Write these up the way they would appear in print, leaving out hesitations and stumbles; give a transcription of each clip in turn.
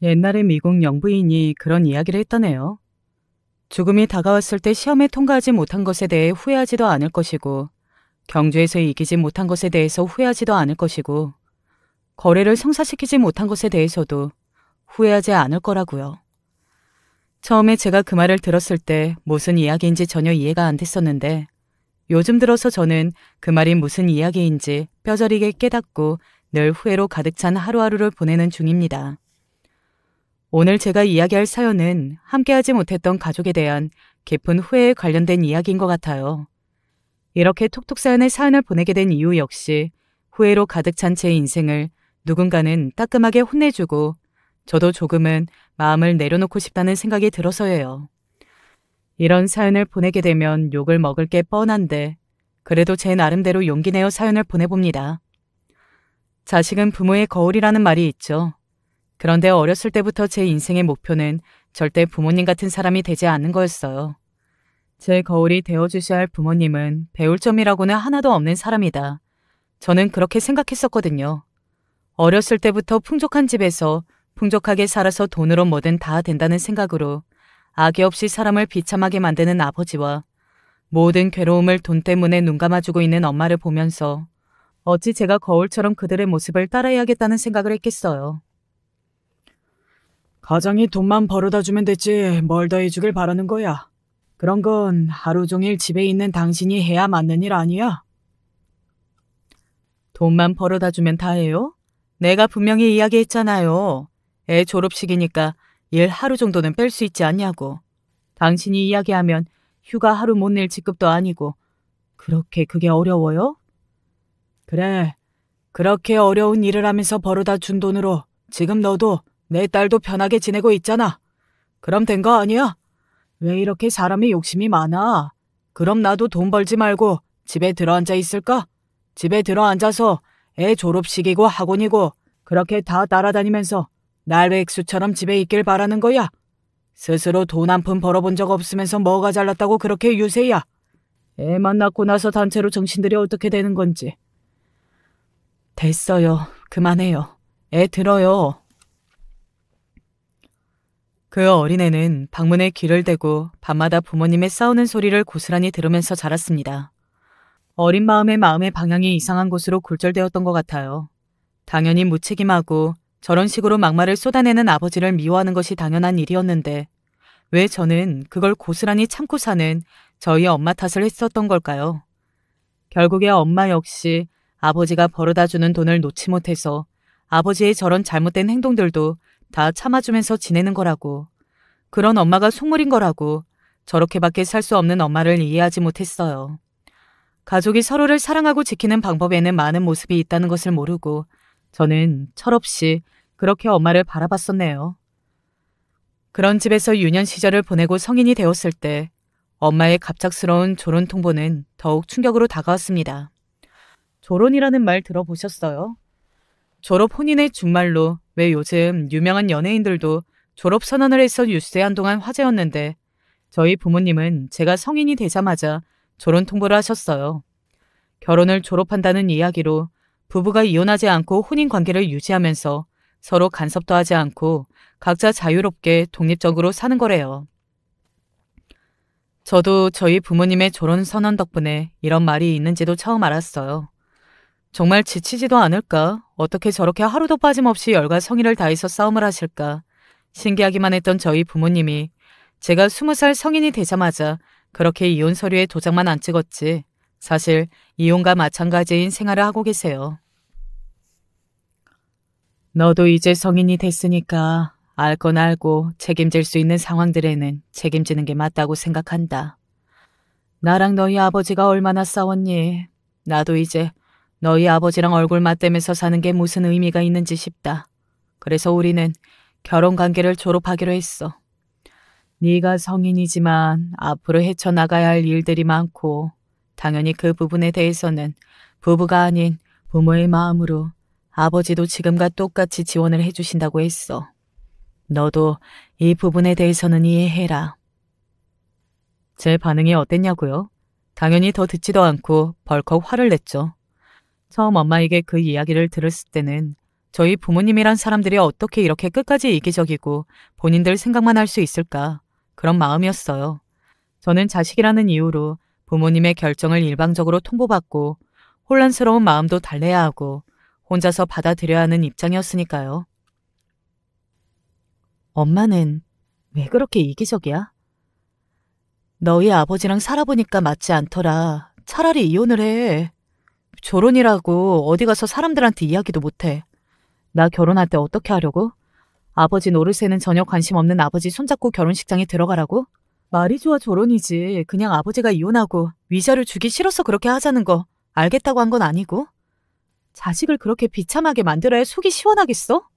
옛날에 미국 영부인이 그런 이야기를 했다네요. 죽음이 다가왔을 때 시험에 통과하지 못한 것에 대해 후회하지도 않을 것이고, 경주에서 이기지 못한 것에 대해서 후회하지도 않을 것이고, 거래를 성사시키지 못한 것에 대해서도 후회하지 않을 거라고요. 처음에 제가 그 말을 들었을 때 무슨 이야기인지 전혀 이해가 안 됐었는데, 요즘 들어서 저는 그 말이 무슨 이야기인지 뼈저리게 깨닫고 늘 후회로 가득 찬 하루하루를 보내는 중입니다. 오늘 제가 이야기할 사연은 함께하지 못했던 가족에 대한 깊은 후회에 관련된 이야기인 것 같아요. 이렇게 톡톡 사연을 보내게 된 이유 역시 후회로 가득 찬 제 인생을 누군가는 따끔하게 혼내주고 저도 조금은 마음을 내려놓고 싶다는 생각이 들어서예요. 이런 사연을 보내게 되면 욕을 먹을 게 뻔한데 그래도 제 나름대로 용기 내어 사연을 보내봅니다. 자식은 부모의 거울이라는 말이 있죠. 그런데 어렸을 때부터 제 인생의 목표는 절대 부모님 같은 사람이 되지 않는 거였어요. 제 거울이 되어주셔야 할 부모님은 배울 점이라고는 하나도 없는 사람이다. 저는 그렇게 생각했었거든요. 어렸을 때부터 풍족한 집에서 풍족하게 살아서 돈으로 뭐든 다 된다는 생각으로 악의 없이 사람을 비참하게 만드는 아버지와 모든 괴로움을 돈 때문에 눈감아주고 있는 엄마를 보면서 어찌 제가 거울처럼 그들의 모습을 따라해야겠다는 생각을 했겠어요. 가장이 돈만 벌어다 주면 됐지 뭘 더 해주길 바라는 거야. 그런 건 하루 종일 집에 있는 당신이 해야 맞는 일 아니야? 돈만 벌어다 주면 다 해요? 내가 분명히 이야기했잖아요. 애 졸업식이니까 일 하루 정도는 뺄 수 있지 않냐고. 당신이 이야기하면 휴가 하루 못 낼 직급도 아니고 그렇게 그게 어려워요? 그래, 그렇게 어려운 일을 하면서 벌어다 준 돈으로 지금 너도 내 딸도 편하게 지내고 있잖아. 그럼 된 거 아니야? 왜 이렇게 사람이 욕심이 많아? 그럼 나도 돈 벌지 말고 집에 들어앉아 있을까? 집에 들어앉아서 애 졸업식이고 학원이고 그렇게 다 따라다니면서 날백수처럼 집에 있길 바라는 거야. 스스로 돈 한 푼 벌어본 적 없으면서 뭐가 잘났다고 그렇게 유세야. 애만 낳고 나서 단체로 정신들이 어떻게 되는 건지. 됐어요. 그만해요. 애 들어요. 그 어린애는 방문에 귀를 대고 밤마다 부모님의 싸우는 소리를 고스란히 들으면서 자랐습니다. 어린 마음의 방향이 이상한 곳으로 굴절되었던 것 같아요. 당연히 무책임하고 저런 식으로 막말을 쏟아내는 아버지를 미워하는 것이 당연한 일이었는데 왜 저는 그걸 고스란히 참고 사는 저희 엄마 탓을 했었던 걸까요? 결국에 엄마 역시 아버지가 벌어다주는 돈을 놓지 못해서 아버지의 저런 잘못된 행동들도 다 참아주면서 지내는 거라고. 그런 엄마가 속물인 거라고. 저렇게밖에 살 수 없는 엄마를 이해하지 못했어요. 가족이 서로를 사랑하고 지키는 방법에는 많은 모습이 있다는 것을 모르고 저는 철없이 그렇게 엄마를 바라봤었네요. 그런 집에서 유년 시절을 보내고 성인이 되었을 때 엄마의 갑작스러운 졸혼 통보는 더욱 충격으로 다가왔습니다. 졸혼이라는 말 들어보셨어요? 졸업 혼인의 준말로 왜 요즘 유명한 연예인들도 졸업 선언을 해서 뉴스에 한동안 화제였는데 저희 부모님은 제가 성인이 되자마자 졸혼 통보를 하셨어요. 결혼을 졸업한다는 이야기로 부부가 이혼하지 않고 혼인 관계를 유지하면서 서로 간섭도 하지 않고 각자 자유롭게 독립적으로 사는 거래요. 저도 저희 부모님의 졸혼 선언 덕분에 이런 말이 있는지도 처음 알았어요. 정말 지치지도 않을까? 어떻게 저렇게 하루도 빠짐없이 열과 성의를 다해서 싸움을 하실까? 신기하기만 했던 저희 부모님이 제가 20살 성인이 되자마자 그렇게 이혼 서류에 도장만 안 찍었지 사실 이혼과 마찬가지인 생활을 하고 계세요. 너도 이제 성인이 됐으니까 알 건 알고 책임질 수 있는 상황들에는 책임지는 게 맞다고 생각한다. 나랑 너희 아버지가 얼마나 싸웠니? 나도 이제 너희 아버지랑 얼굴 맞대면서 사는 게 무슨 의미가 있는지 싶다. 그래서 우리는 결혼 관계를 졸업하기로 했어. 네가 성인이지만 앞으로 헤쳐나가야 할 일들이 많고 당연히 그 부분에 대해서는 부부가 아닌 부모의 마음으로 아버지도 지금과 똑같이 지원을 해주신다고 했어. 너도 이 부분에 대해서는 이해해라. 제 반응이 어땠냐고요? 당연히 더 듣지도 않고 벌컥 화를 냈죠. 처음 엄마에게 그 이야기를 들었을 때는 저희 부모님이란 사람들이 어떻게 이렇게 끝까지 이기적이고 본인들 생각만 할 수 있을까? 그런 마음이었어요. 저는 자식이라는 이유로 부모님의 결정을 일방적으로 통보받고 혼란스러운 마음도 달래야 하고 혼자서 받아들여야 하는 입장이었으니까요. 엄마는 왜 그렇게 이기적이야? 너희 아버지랑 살아보니까 맞지 않더라. 차라리 이혼을 해. 결혼이라고 어디 가서 사람들한테 이야기도 못해. 나 결혼할 때 어떻게 하려고? 아버지 노릇에는 전혀 관심 없는 아버지 손잡고 결혼식장에 들어가라고? 말이 좋아 결혼이지. 그냥 아버지가 이혼하고 위자료 주기 싫어서 그렇게 하자는 거 알겠다고 한 건 아니고. 자식을 그렇게 비참하게 만들어야 속이 시원하겠어?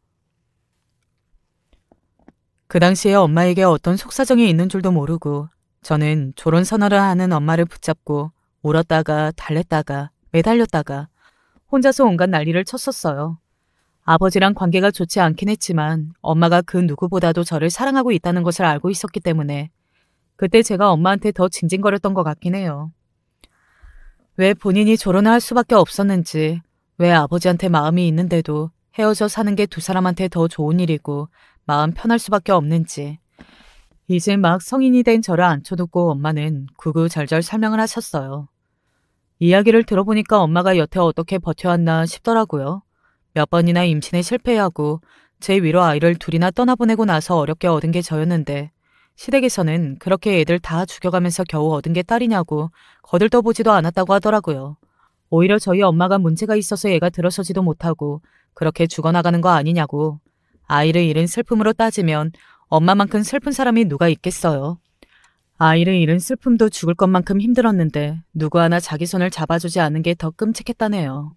그 당시에 엄마에게 어떤 속사정이 있는 줄도 모르고 저는 졸혼 선언을 하는 엄마를 붙잡고 울었다가 달랬다가 매달렸다가 혼자서 온갖 난리를 쳤었어요. 아버지랑 관계가 좋지 않긴 했지만 엄마가 그 누구보다도 저를 사랑하고 있다는 것을 알고 있었기 때문에 그때 제가 엄마한테 더 징징거렸던 것 같긴 해요. 왜 본인이 졸혼을 할 수밖에 없었는지, 왜 아버지한테 마음이 있는데도 헤어져 사는 게 두 사람한테 더 좋은 일이고 마음 편할 수밖에 없는지. 이제 막 성인이 된 저를 앉혀두고 엄마는 구구절절 설명을 하셨어요. 이야기를 들어보니까 엄마가 여태 어떻게 버텨왔나 싶더라고요. 몇 번이나 임신에 실패하고 제 위로 아이를 둘이나 떠나보내고 나서 어렵게 얻은 게 저였는데 시댁에서는 그렇게 애들 다 죽여가면서 겨우 얻은 게 딸이냐고 거들떠보지도 않았다고 하더라고요. 오히려 저희 엄마가 문제가 있어서 애가 들어서지도 못하고 그렇게 죽어나가는 거 아니냐고. 아이를 잃은 슬픔으로 따지면 엄마만큼 슬픈 사람이 누가 있겠어요. 아이를 잃은 슬픔도 죽을 것만큼 힘들었는데 누구 하나 자기 손을 잡아주지 않는 게 더 끔찍했다네요.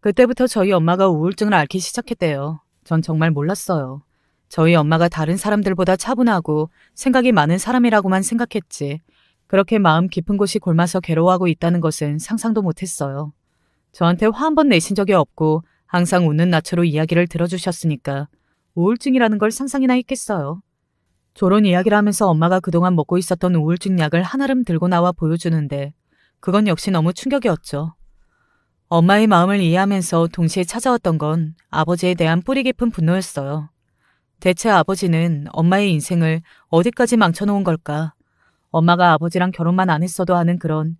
그때부터 저희 엄마가 우울증을 앓기 시작했대요. 전 정말 몰랐어요. 저희 엄마가 다른 사람들보다 차분하고 생각이 많은 사람이라고만 생각했지. 그렇게 마음 깊은 곳이 골마서 괴로워하고 있다는 것은 상상도 못했어요. 저한테 화 한 번 내신 적이 없고 항상 웃는 낯으로 이야기를 들어주셨으니까 우울증이라는 걸 상상이나 했겠어요. 졸혼 이야기를 하면서 엄마가 그동안 먹고 있었던 우울증 약을 한아름 들고 나와 보여주는데 그건 역시 너무 충격이었죠. 엄마의 마음을 이해하면서 동시에 찾아왔던 건 아버지에 대한 뿌리 깊은 분노였어요. 대체 아버지는 엄마의 인생을 어디까지 망쳐놓은 걸까? 엄마가 아버지랑 결혼만 안 했어도 하는 그런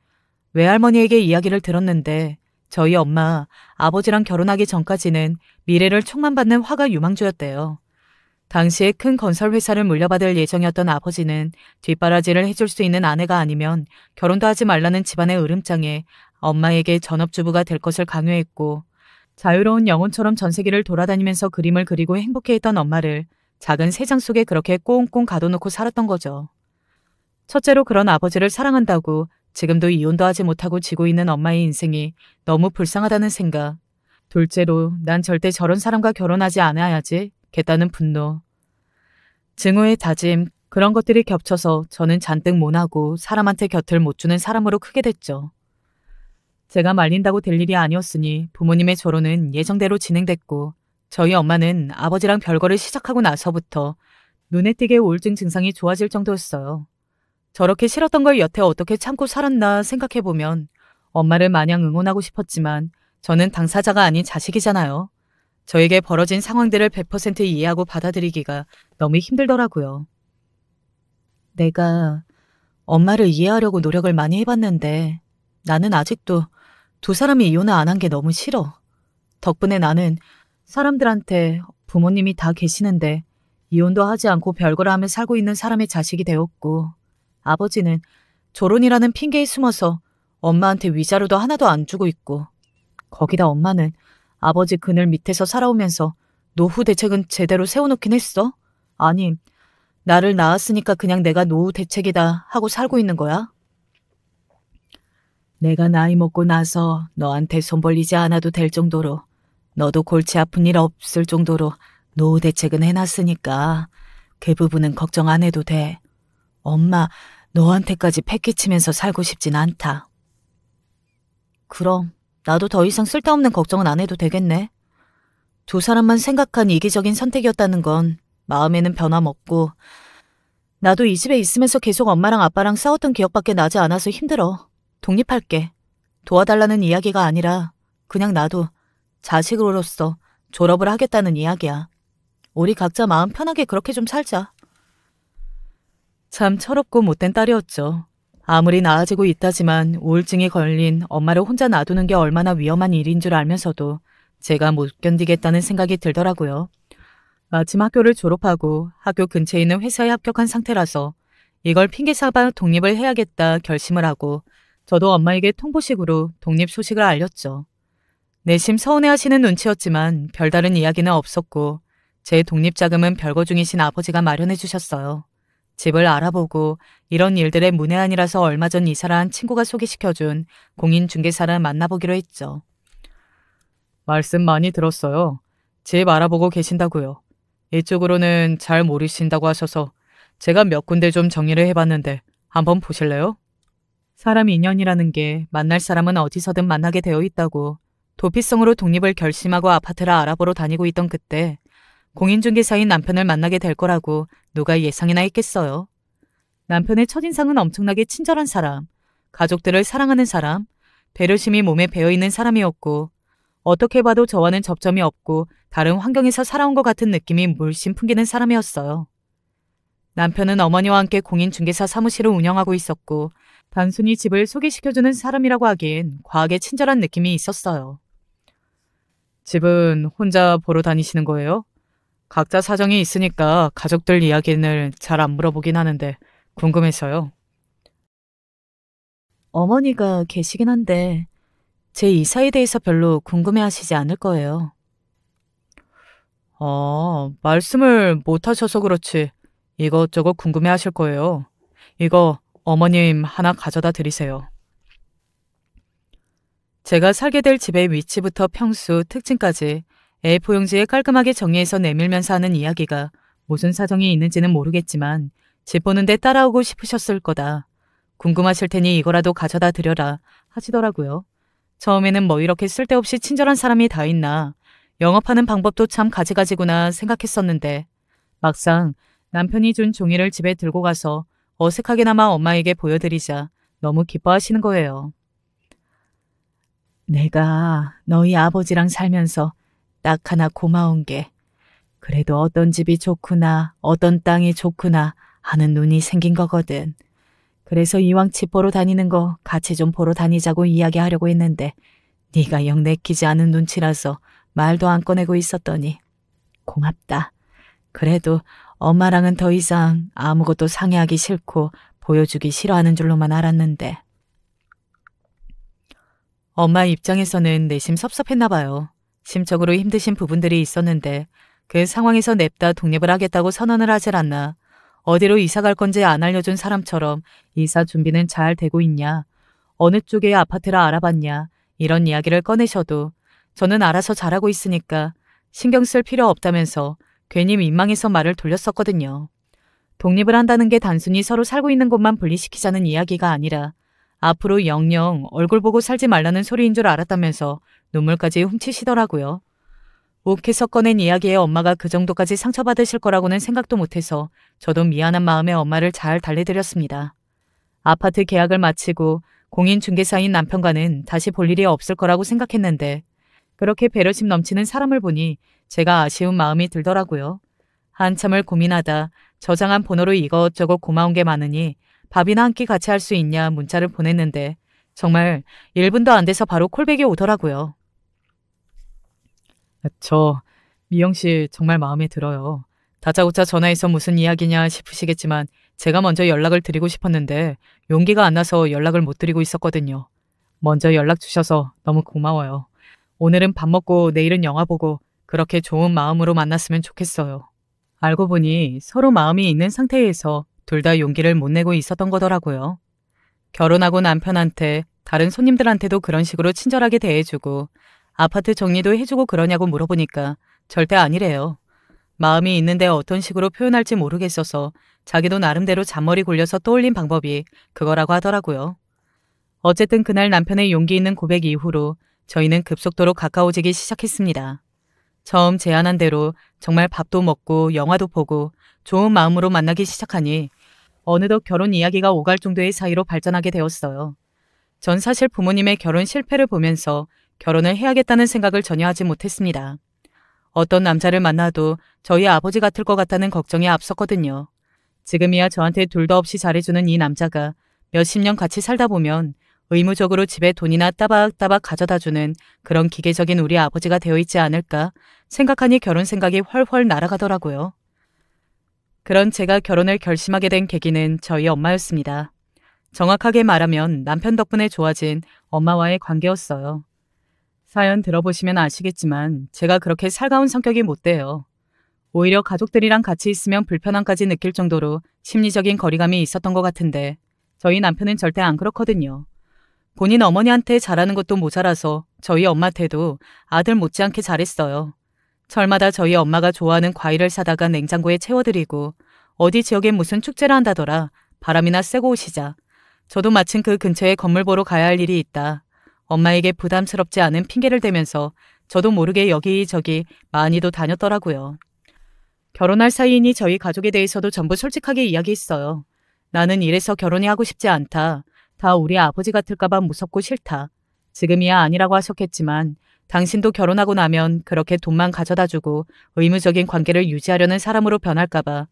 외할머니에게 이야기를 들었는데 저희 엄마 아버지랑 결혼하기 전까지는 미래를 촉망받는 화가 유망주였대요. 당시에 큰 건설회사를 물려받을 예정이었던 아버지는 뒷바라지를 해줄 수 있는 아내가 아니면 결혼도 하지 말라는 집안의 으름장에 엄마에게 전업주부가 될 것을 강요했고 자유로운 영혼처럼 전세계를 돌아다니면서 그림을 그리고 행복해했던 엄마를 작은 세상 속에 그렇게 꽁꽁 가둬놓고 살았던 거죠. 첫째로 그런 아버지를 사랑한다고 지금도 이혼도 하지 못하고 지고 있는 엄마의 인생이 너무 불쌍하다는 생각. 둘째로 난 절대 저런 사람과 결혼하지 않아야지 겠다는 분노. 증오의 다짐, 그런 것들이 겹쳐서 저는 잔뜩 모나고 사람한테 곁을 못 주는 사람으로 크게 됐죠. 제가 말린다고 될 일이 아니었으니 부모님의 결혼은 예정대로 진행됐고 저희 엄마는 아버지랑 별거를 시작하고 나서부터 눈에 띄게 우울증 증상이 좋아질 정도였어요. 저렇게 싫었던 걸 여태 어떻게 참고 살았나 생각해보면 엄마를 마냥 응원하고 싶었지만 저는 당사자가 아닌 자식이잖아요. 저에게 벌어진 상황들을 100% 이해하고 받아들이기가 너무 힘들더라고요. 내가 엄마를 이해하려고 노력을 많이 해봤는데 나는 아직도 두 사람이 이혼을 안 한 게 너무 싫어. 덕분에 나는 사람들한테 부모님이 다 계시는데 이혼도 하지 않고 별거를 하며 살고 있는 사람의 자식이 되었고 아버지는 결혼이라는 핑계에 숨어서 엄마한테 위자료도 하나도 안 주고 있고 거기다 엄마는 아버지 그늘 밑에서 살아오면서 노후 대책은 제대로 세워놓긴 했어? 아니, 나를 낳았으니까 그냥 내가 노후 대책이다 하고 살고 있는 거야? 내가 나이 먹고 나서 너한테 손 벌리지 않아도 될 정도로 너도 골치 아픈 일 없을 정도로 노후 대책은 해놨으니까 그 부분은 걱정 안 해도 돼. 엄마, 너한테까지 패 끼치면서 살고 싶진 않다. 그럼 나도 더 이상 쓸데없는 걱정은 안 해도 되겠네. 두 사람만 생각한 이기적인 선택이었다는 건 마음에는 변함없고 나도 이 집에 있으면서 계속 엄마랑 아빠랑 싸웠던 기억밖에 나지 않아서 힘들어. 독립할게. 도와달라는 이야기가 아니라 그냥 나도 자식으로서 졸업을 하겠다는 이야기야. 우리 각자 마음 편하게 그렇게 좀 살자. 참 철없고 못된 딸이었죠. 아무리 나아지고 있다지만 우울증이 걸린 엄마를 혼자 놔두는 게 얼마나 위험한 일인 줄 알면서도 제가 못 견디겠다는 생각이 들더라고요. 마침 학교를 졸업하고 학교 근처에 있는 회사에 합격한 상태라서 이걸 핑계 삼아 독립을 해야겠다 결심을 하고 저도 엄마에게 통보식으로 독립 소식을 알렸죠. 내심 서운해하시는 눈치였지만 별다른 이야기는 없었고 제 독립 자금은 별거 중이신 아버지가 마련해 주셨어요. 집을 알아보고 이런 일들의 문외한이라서 얼마 전 이사를 한 친구가 소개시켜준 공인중개사를 만나보기로 했죠. 말씀 많이 들었어요. 집 알아보고 계신다고요. 이쪽으로는 잘 모르신다고 하셔서 제가 몇 군데 좀 정리를 해봤는데 한번 보실래요? 사람 인연이라는 게 만날 사람은 어디서든 만나게 되어 있다고 도피성으로 독립을 결심하고 아파트를 알아보러 다니고 있던 그때 공인중개사인 남편을 만나게 될 거라고 누가 예상이나 했겠어요. 남편의 첫인상은 엄청나게 친절한 사람, 가족들을 사랑하는 사람, 배려심이 몸에 배어있는 사람이었고 어떻게 봐도 저와는 접점이 없고 다른 환경에서 살아온 것 같은 느낌이 물씬 풍기는 사람이었어요. 남편은 어머니와 함께 공인중개사 사무실을 운영하고 있었고 단순히 집을 소개시켜주는 사람이라고 하기엔 과하게 친절한 느낌이 있었어요. 집은 혼자 보러 다니시는 거예요? 각자 사정이 있으니까 가족들 이야기를 잘 안 물어보긴 하는데 궁금해서요. 어머니가 계시긴 한데 제 이사에 대해서 별로 궁금해하시지 않을 거예요. 말씀을 못 하셔서 그렇지 이것저것 궁금해하실 거예요. 이거 어머님 하나 가져다 드리세요. 제가 살게 될 집의 위치부터 평수, 특징까지 A4용지에 깔끔하게 정리해서 내밀면서 하는 이야기가 무슨 사정이 있는지는 모르겠지만 집 보는데 따라오고 싶으셨을 거다. 궁금하실 테니 이거라도 가져다 드려라 하시더라고요. 처음에는 뭐 이렇게 쓸데없이 친절한 사람이 다 있나, 영업하는 방법도 참 가지가지구나 생각했었는데 막상 남편이 준 종이를 집에 들고 가서 어색하게나마 엄마에게 보여드리자 너무 기뻐하시는 거예요. 내가 너희 아버지랑 살면서 딱 하나 고마운 게 그래도 어떤 집이 좋구나, 어떤 땅이 좋구나 하는 눈이 생긴 거거든. 그래서 이왕 집 보러 다니는 거 같이 좀 보러 다니자고 이야기하려고 했는데 네가 영 내키지 않은 눈치라서 말도 안 꺼내고 있었더니 고맙다. 그래도 엄마랑은 더 이상 아무것도 상의하기 싫고 보여주기 싫어하는 줄로만 알았는데. 엄마 입장에서는 내심 섭섭했나 봐요. 심적으로 힘드신 부분들이 있었는데 그 상황에서 냅다 독립을 하겠다고 선언을 하질 않나. 어디로 이사 갈 건지 안 알려준 사람처럼 이사 준비는 잘 되고 있냐, 어느 쪽에 아파트를 알아봤냐 이런 이야기를 꺼내셔도 저는 알아서 잘하고 있으니까 신경 쓸 필요 없다면서 괜히 민망해서 말을 돌렸었거든요. 독립을 한다는 게 단순히 서로 살고 있는 곳만 분리시키자는 이야기가 아니라 앞으로 영영 얼굴 보고 살지 말라는 소리인 줄 알았다면서 눈물까지 훔치시더라고요. 욱해서 꺼낸 이야기에 엄마가 그 정도까지 상처받으실 거라고는 생각도 못해서 저도 미안한 마음에 엄마를 잘 달래드렸습니다. 아파트 계약을 마치고 공인중개사인 남편과는 다시 볼 일이 없을 거라고 생각했는데 그렇게 배려심 넘치는 사람을 보니 제가 아쉬운 마음이 들더라고요. 한참을 고민하다 저장한 번호로 이것저것 고마운 게 많으니 밥이나 한 끼 같이 할 수 있냐 문자를 보냈는데 정말 1분도 안 돼서 바로 콜백이 오더라고요. 저 미영 씨 정말 마음에 들어요. 다짜고짜 전화해서 무슨 이야기냐 싶으시겠지만 제가 먼저 연락을 드리고 싶었는데 용기가 안 나서 연락을 못 드리고 있었거든요. 먼저 연락 주셔서 너무 고마워요. 오늘은 밥 먹고 내일은 영화 보고 그렇게 좋은 마음으로 만났으면 좋겠어요. 알고 보니 서로 마음이 있는 상태에서 둘 다 용기를 못 내고 있었던 거더라고요. 결혼하고 남편한테 다른 손님들한테도 그런 식으로 친절하게 대해주고 아파트 정리도 해주고 그러냐고 물어보니까 절대 아니래요. 마음이 있는데 어떤 식으로 표현할지 모르겠어서 자기도 나름대로 잔머리 굴려서 떠올린 방법이 그거라고 하더라고요. 어쨌든 그날 남편의 용기 있는 고백 이후로 저희는 급속도로 가까워지기 시작했습니다. 처음 제안한 대로 정말 밥도 먹고 영화도 보고 좋은 마음으로 만나기 시작하니 어느덧 결혼 이야기가 오갈 정도의 사이로 발전하게 되었어요. 전 사실 부모님의 결혼 실패를 보면서 결혼을 해야겠다는 생각을 전혀 하지 못했습니다. 어떤 남자를 만나도 저희 아버지 같을 것 같다는 걱정이 앞섰거든요. 지금이야 저한테 둘도 없이 잘해주는 이 남자가 몇십 년 같이 살다 보면 의무적으로 집에 돈이나 따박따박 가져다주는 그런 기계적인 우리 아버지가 되어 있지 않을까 생각하니 결혼 생각이 훨훨 날아가더라고요. 그런 제가 결혼을 결심하게 된 계기는 저희 엄마였습니다. 정확하게 말하면 남편 덕분에 좋아진 엄마와의 관계였어요. 사연 들어보시면 아시겠지만 제가 그렇게 살가운 성격이 못 돼요. 오히려 가족들이랑 같이 있으면 불편함까지 느낄 정도로 심리적인 거리감이 있었던 것 같은데 저희 남편은 절대 안 그렇거든요. 본인 어머니한테 잘하는 것도 모자라서 저희 엄마한테도 아들 못지않게 잘했어요. 철마다 저희 엄마가 좋아하는 과일을 사다가 냉장고에 채워드리고 어디 지역에 무슨 축제를 한다더라 바람이나 쐬고 오시자. 저도 마침 그 근처에 건물 보러 가야 할 일이 있다. 엄마에게 부담스럽지 않은 핑계를 대면서 저도 모르게 여기저기 많이도 다녔더라고요. 결혼할 사이이니 저희 가족에 대해서도 전부 솔직하게 이야기했어요. 나는 이래서 결혼이 하고 싶지 않다. 다 우리 아버지 같을까봐 무섭고 싫다. 지금이야 아니라고 하셨겠지만 당신도 결혼하고 나면 그렇게 돈만 가져다주고 의무적인 관계를 유지하려는 사람으로 변할까봐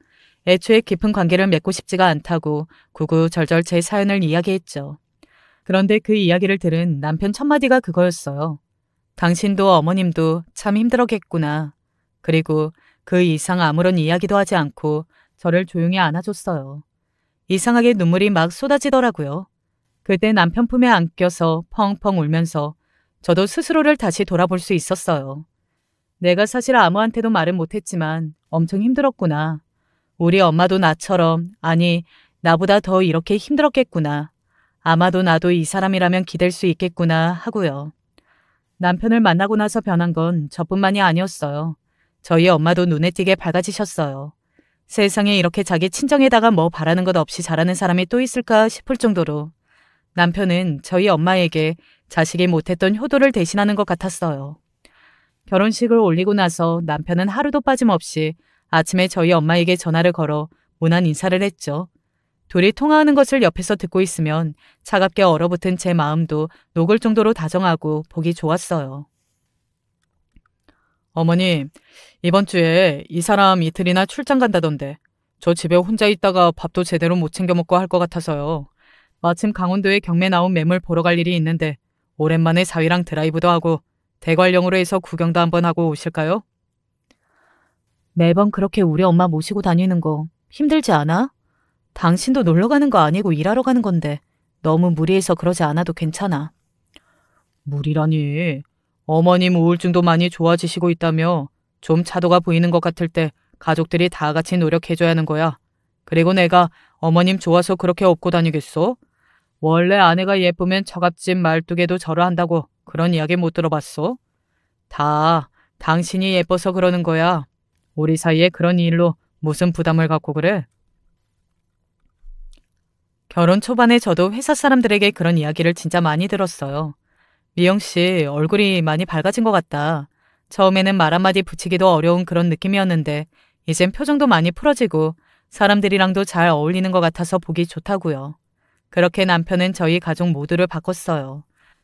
애초에 깊은 관계를 맺고 싶지가 않다고 구구절절 제 사연을 이야기했죠. 그런데 그 이야기를 들은 남편 첫마디가 그거였어요. 당신도 어머님도 참 힘들었겠구나. 그리고 그 이상 아무런 이야기도 하지 않고 저를 조용히 안아줬어요. 이상하게 눈물이 막 쏟아지더라고요. 그때 남편 품에 안겨서 펑펑 울면서 저도 스스로를 다시 돌아볼 수 있었어요. 내가 사실 아무한테도 말은 못했지만 엄청 힘들었구나. 우리 엄마도 나처럼, 아니 나보다 더 이렇게 힘들었겠구나. 아마도 나도 이 사람이라면 기댈 수 있겠구나 하고요. 남편을 만나고 나서 변한 건 저뿐만이 아니었어요. 저희 엄마도 눈에 띄게 밝아지셨어요. 세상에 이렇게 자기 친정에다가 뭐 바라는 것 없이 잘하는 사람이 또 있을까 싶을 정도로 남편은 저희 엄마에게 자식이 못했던 효도를 대신하는 것 같았어요. 결혼식을 올리고 나서 남편은 하루도 빠짐없이 아침에 저희 엄마에게 전화를 걸어 무난 인사를 했죠. 둘이 통화하는 것을 옆에서 듣고 있으면 차갑게 얼어붙은 제 마음도 녹을 정도로 다정하고 보기 좋았어요. 어머님, 이번 주에 이 사람 이틀이나 출장 간다던데 저 집에 혼자 있다가 밥도 제대로 못 챙겨 먹고 할 것 같아서요. 마침 강원도에 경매 나온 매물 보러 갈 일이 있는데 오랜만에 사위랑 드라이브도 하고 대관령으로 해서 구경도 한번 하고 오실까요? 매번 그렇게 우리 엄마 모시고 다니는 거 힘들지 않아? 당신도 놀러 가는 거 아니고 일하러 가는 건데 너무 무리해서 그러지 않아도 괜찮아. 무리라니. 어머님 우울증도 많이 좋아지시고 있다며 좀 차도가 보이는 것 같을 때 가족들이 다 같이 노력해줘야 하는 거야. 그리고 내가 어머님 좋아서 그렇게 업고 다니겠어? 원래 아내가 예쁘면 처갓집 말뚝에도 절을 한다고 그런 이야기 못 들어봤어? 다 당신이 예뻐서 그러는 거야. 우리 사이에 그런 일로 무슨 부담을 갖고 그래? 결혼 초반에 저도 회사 사람들에게 그런 이야기를 진짜 많이 들었어요. 미영 씨 얼굴이 많이 밝아진 것 같다. 처음에는 말 한마디 붙이기도 어려운 그런 느낌이었는데 이젠 표정도 많이 풀어지고 사람들이랑도 잘 어울리는 것 같아서 보기 좋다고요. 그렇게 남편은 저희 가족 모두를 바꿨어요.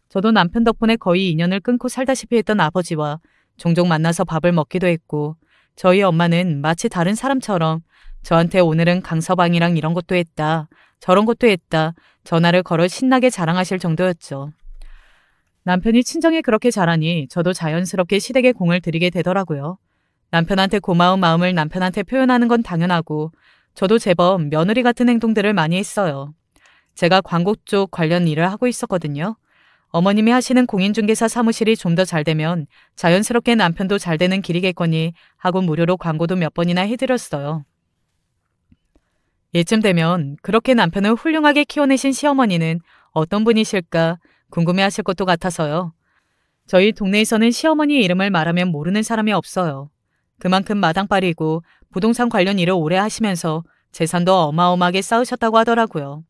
저도 남편 덕분에 거의 인연을 끊고 살다시피 했던 아버지와 종종 만나서 밥을 먹기도 했고 저희 엄마는 마치 다른 사람처럼 저한테 오늘은 강서방이랑 이런 것도 했다. 저런 것도 했다. 전화를 걸어 신나게 자랑하실 정도였죠. 남편이 친정에 그렇게 잘하니 저도 자연스럽게 시댁에 공을 들이게 되더라고요. 남편한테 고마운 마음을 남편한테 표현하는 건 당연하고 저도 제법 며느리 같은 행동들을 많이 했어요. 제가 광고 쪽 관련 일을 하고 있었거든요. 어머님이 하시는 공인중개사 사무실이 좀 더 잘 되면 자연스럽게 남편도 잘 되는 길이겠거니 하고 무료로 광고도 몇 번이나 해드렸어요. 이쯤 되면 그렇게 남편을 훌륭하게 키워내신 시어머니는 어떤 분이실까 궁금해하실 것도 같아서요. 저희 동네에서는 시어머니 이름을 말하면 모르는 사람이 없어요. 그만큼 마당발이고 부동산 관련 일을 오래 하시면서 재산도 어마어마하게 쌓으셨다고 하더라고요.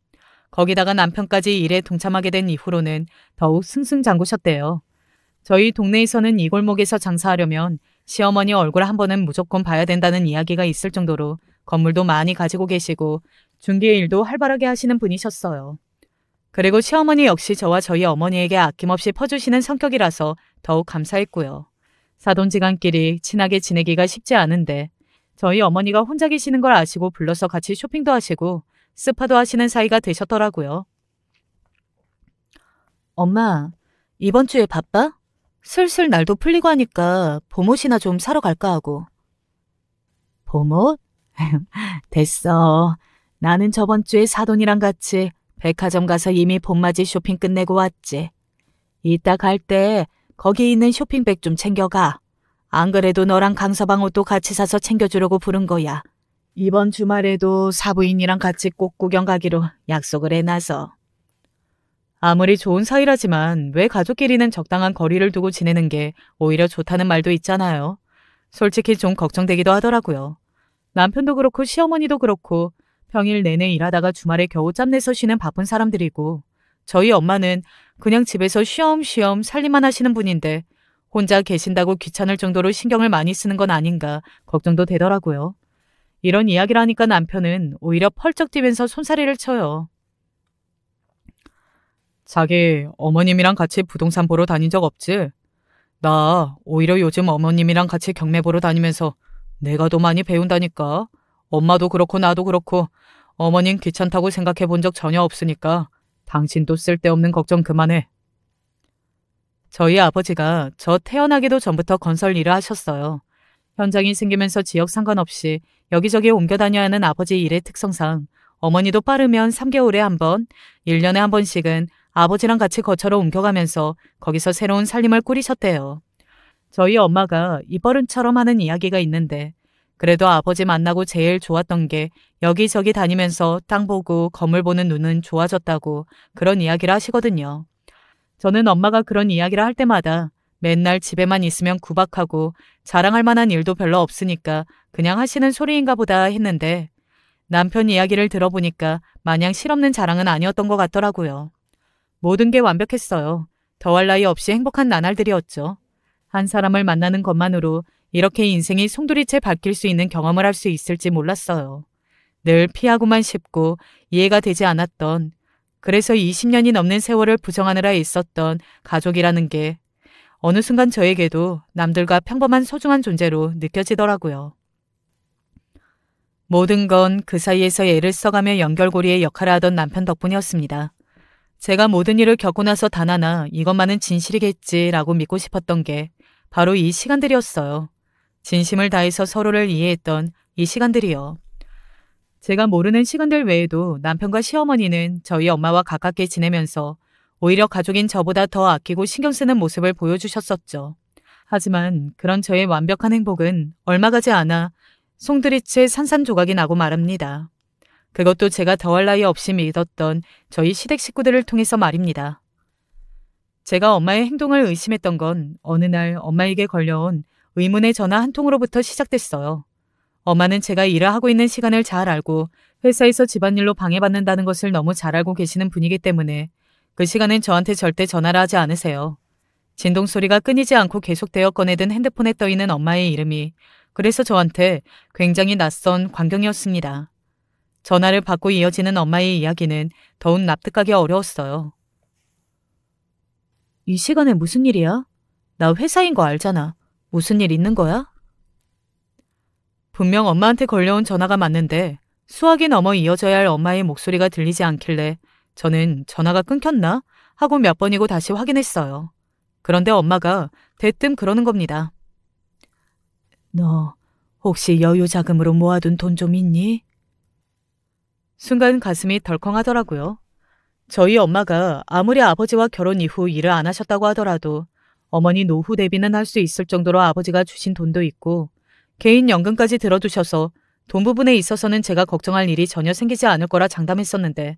거기다가 남편까지 일에 동참하게 된 이후로는 더욱 승승장구셨대요. 저희 동네에서는 이 골목에서 장사하려면 시어머니 얼굴 한 번은 무조건 봐야 된다는 이야기가 있을 정도로 건물도 많이 가지고 계시고 중개 일도 활발하게 하시는 분이셨어요. 그리고 시어머니 역시 저와 저희 어머니에게 아낌없이 퍼주시는 성격이라서 더욱 감사했고요. 사돈지간끼리 친하게 지내기가 쉽지 않은데 저희 어머니가 혼자 계시는 걸 아시고 불러서 같이 쇼핑도 하시고 스파도 하시는 사이가 되셨더라고요. 엄마, 이번 주에 바빠? 슬슬 날도 풀리고 하니까 봄옷이나 좀 사러 갈까 하고. 봄옷? 됐어. 나는 저번 주에 사돈이랑 같이 백화점 가서 이미 봄맞이 쇼핑 끝내고 왔지. 이따 갈 때 거기 있는 쇼핑백 좀 챙겨가. 안 그래도 너랑 강서방 옷도 같이 사서 챙겨주려고 부른 거야. 이번 주말에도 사부인이랑 같이 꽃 구경 가기로 약속을 해놔서. 아무리 좋은 사이라지만 왜 가족끼리는 적당한 거리를 두고 지내는 게 오히려 좋다는 말도 있잖아요. 솔직히 좀 걱정되기도 하더라고요. 남편도 그렇고 시어머니도 그렇고 평일 내내 일하다가 주말에 겨우 짬내서 쉬는 바쁜 사람들이고 저희 엄마는 그냥 집에서 쉬엄쉬엄 살림만 하시는 분인데 혼자 계신다고 귀찮을 정도로 신경을 많이 쓰는 건 아닌가 걱정도 되더라고요. 이런 이야기를 하니까 남편은 오히려 펄쩍 뛰면서 손사래를 쳐요. 자기 어머님이랑 같이 부동산 보러 다닌 적 없지? 나 오히려 요즘 어머님이랑 같이 경매 보러 다니면서 내가 더 많이 배운다니까. 엄마도 그렇고 나도 그렇고 어머님 귀찮다고 생각해 본 적 전혀 없으니까 당신도 쓸데없는 걱정 그만해. 저희 아버지가 저 태어나기도 전부터 건설 일을 하셨어요. 현장이 생기면서 지역 상관없이 여기저기 옮겨 다녀야 하는 아버지 일의 특성상 어머니도 빠르면 3개월에 한 번, 1년에 한 번씩은 아버지랑 같이 거처로 옮겨가면서 거기서 새로운 살림을 꾸리셨대요. 저희 엄마가 입버릇처럼 하는 이야기가 있는데 그래도 아버지 만나고 제일 좋았던 게 여기저기 다니면서 땅 보고 건물 보는 눈은 좋아졌다고 그런 이야기를 하시거든요. 저는 엄마가 그런 이야기를 할 때마다 맨날 집에만 있으면 구박하고 자랑할 만한 일도 별로 없으니까 그냥 하시는 소리인가 보다 했는데 남편 이야기를 들어보니까 마냥 실없는 자랑은 아니었던 것 같더라고요. 모든 게 완벽했어요. 더할 나위 없이 행복한 나날들이었죠. 한 사람을 만나는 것만으로 이렇게 인생이 송두리째 바뀔 수 있는 경험을 할 수 있을지 몰랐어요. 늘 피하고만 싶고 이해가 되지 않았던, 그래서 20년이 넘는 세월을 부정하느라 있었던 가족이라는 게 어느 순간 저에게도 남들과 평범한 소중한 존재로 느껴지더라고요. 모든 건 그 사이에서 애를 써가며 연결고리의 역할을 하던 남편 덕분이었습니다. 제가 모든 일을 겪고 나서 단 하나 이것만은 진실이겠지라고 믿고 싶었던 게 바로 이 시간들이었어요. 진심을 다해서 서로를 이해했던 이 시간들이요. 제가 모르는 시간들 외에도 남편과 시어머니는 저희 엄마와 가깝게 지내면서 오히려 가족인 저보다 더 아끼고 신경 쓰는 모습을 보여주셨었죠. 하지만 그런 저의 완벽한 행복은 얼마 가지 않아 송두리째 산산조각이 나고 말합니다. 그것도 제가 더할 나위 없이 믿었던 저희 시댁 식구들을 통해서 말입니다. 제가 엄마의 행동을 의심했던 건 어느 날 엄마에게 걸려온 의문의 전화 한 통으로부터 시작됐어요. 엄마는 제가 일을 하고 있는 시간을 잘 알고 회사에서 집안일로 방해받는다는 것을 너무 잘 알고 계시는 분이기 때문에 그 시간엔 저한테 절대 전화를 하지 않으세요. 진동소리가 끊이지 않고 계속되어 꺼내든 핸드폰에 떠있는 엄마의 이름이 그래서 저한테 굉장히 낯선 광경이었습니다. 전화를 받고 이어지는 엄마의 이야기는 더욱 납득하기 어려웠어요. 이 시간에 무슨 일이야? 나 회사인 거 알잖아. 무슨 일 있는 거야? 분명 엄마한테 걸려온 전화가 맞는데 수화기 넘어 이어져야 할 엄마의 목소리가 들리지 않길래 저는 전화가 끊겼나? 하고 몇 번이고 다시 확인했어요. 그런데 엄마가 대뜸 그러는 겁니다. 너 혹시 여유 자금으로 모아둔 돈 좀 있니? 순간 가슴이 덜컹하더라고요. 저희 엄마가 아무리 아버지와 결혼 이후 일을 안 하셨다고 하더라도 어머니 노후 대비는 할 수 있을 정도로 아버지가 주신 돈도 있고 개인 연금까지 들어두셔서 돈 부분에 있어서는 제가 걱정할 일이 전혀 생기지 않을 거라 장담했었는데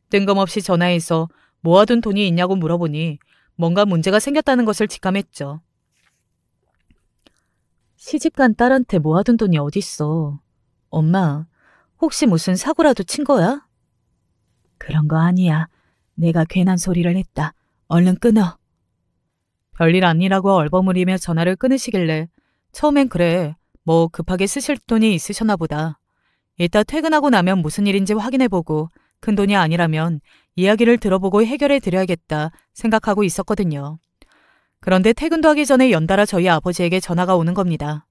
뜬금없이 전화해서 모아둔 돈이 있냐고 물어보니 뭔가 문제가 생겼다는 것을 직감했죠. 시집간 딸한테 모아둔 돈이 어딨어. 엄마, 혹시 무슨 사고라도 친 거야? 그런 거 아니야. 내가 괜한 소리를 했다. 얼른 끊어. 별일 아니라고 얼버무리며 전화를 끊으시길래 처음엔 그래, 뭐 급하게 쓰실 돈이 있으셨나 보다. 이따 퇴근하고 나면 무슨 일인지 확인해보고 큰 돈이 아니라면 이야기를 들어보고 해결해 드려야겠다 생각하고 있었거든요. 그런데 퇴근도 하기 전에 연달아 저희 아버지에게 전화가 오는 겁니다.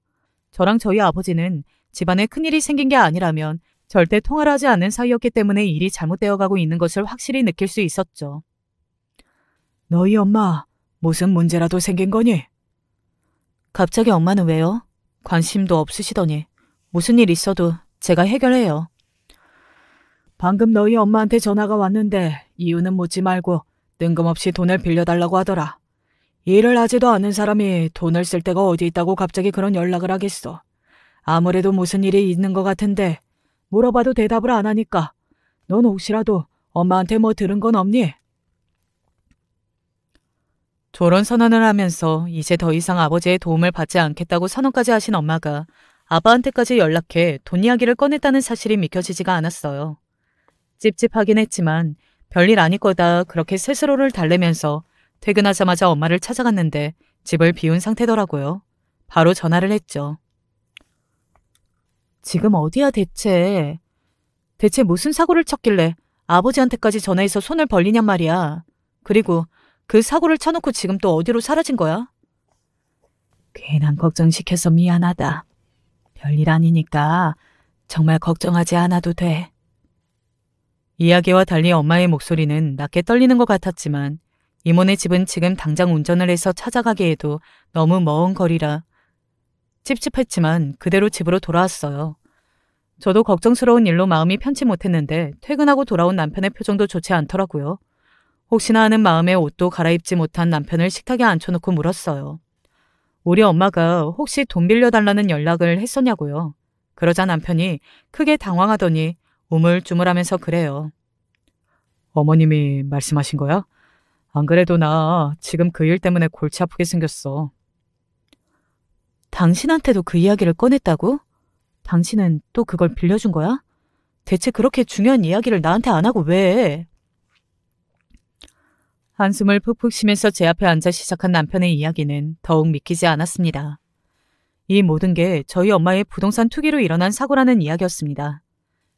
저랑 저희 아버지는 집안에 큰일이 생긴 게 아니라면 절대 통화를 하지 않는 사이였기 때문에 일이 잘못되어 가고 있는 것을 확실히 느낄 수 있었죠. 너희 엄마 무슨 문제라도 생긴 거니? 갑자기 엄마는 왜요? 관심도 없으시더니 무슨 일 있어도 제가 해결해요. 방금 너희 엄마한테 전화가 왔는데 이유는 묻지 말고 뜬금없이 돈을 빌려달라고 하더라. 일을 하지도 않은 사람이 돈을 쓸 데가 어디 있다고 갑자기 그런 연락을 하겠어. 아무래도 무슨 일이 있는 것 같은데 물어봐도 대답을 안 하니까 넌 혹시라도 엄마한테 뭐 들은 건 없니? 졸언 선언을 하면서 이제 더 이상 아버지의 도움을 받지 않겠다고 선언까지 하신 엄마가 아빠한테까지 연락해 돈 이야기를 꺼냈다는 사실이 믿겨지지가 않았어요. 찝찝하긴 했지만 별일 아닐 거다 그렇게 스스로를 달래면서 퇴근하자마자 엄마를 찾아갔는데 집을 비운 상태더라고요. 바로 전화를 했죠. 지금 어디야 대체? 대체 무슨 사고를 쳤길래 아버지한테까지 전화해서 손을 벌리냔 말이야. 그리고 그 사고를 쳐놓고 지금 또 어디로 사라진 거야? 괜한 걱정시켜서 미안하다. 별일 아니니까 정말 걱정하지 않아도 돼. 이야기와 달리 엄마의 목소리는 낮게 떨리는 것 같았지만 이모네 집은 지금 당장 운전을 해서 찾아가기에도 너무 먼 거리라 찝찝했지만 그대로 집으로 돌아왔어요. 저도 걱정스러운 일로 마음이 편치 못했는데 퇴근하고 돌아온 남편의 표정도 좋지 않더라고요. 혹시나 하는 마음에 옷도 갈아입지 못한 남편을 식탁에 앉혀놓고 물었어요. 우리 엄마가 혹시 돈 빌려달라는 연락을 했었냐고요. 그러자 남편이 크게 당황하더니 우물쭈물하면서 그래요. 어머님이 말씀하신 거야? 안 그래도 나 지금 그 일 때문에 골치 아프게 생겼어. 당신한테도 그 이야기를 꺼냈다고? 당신은 또 그걸 빌려준 거야? 대체 그렇게 중요한 이야기를 나한테 안 하고 왜? 한숨을 푹푹 쉬면서 제 앞에 앉아 시작한 남편의 이야기는 더욱 믿기지 않았습니다. 이 모든 게 저희 엄마의 부동산 투기로 일어난 사고라는 이야기였습니다.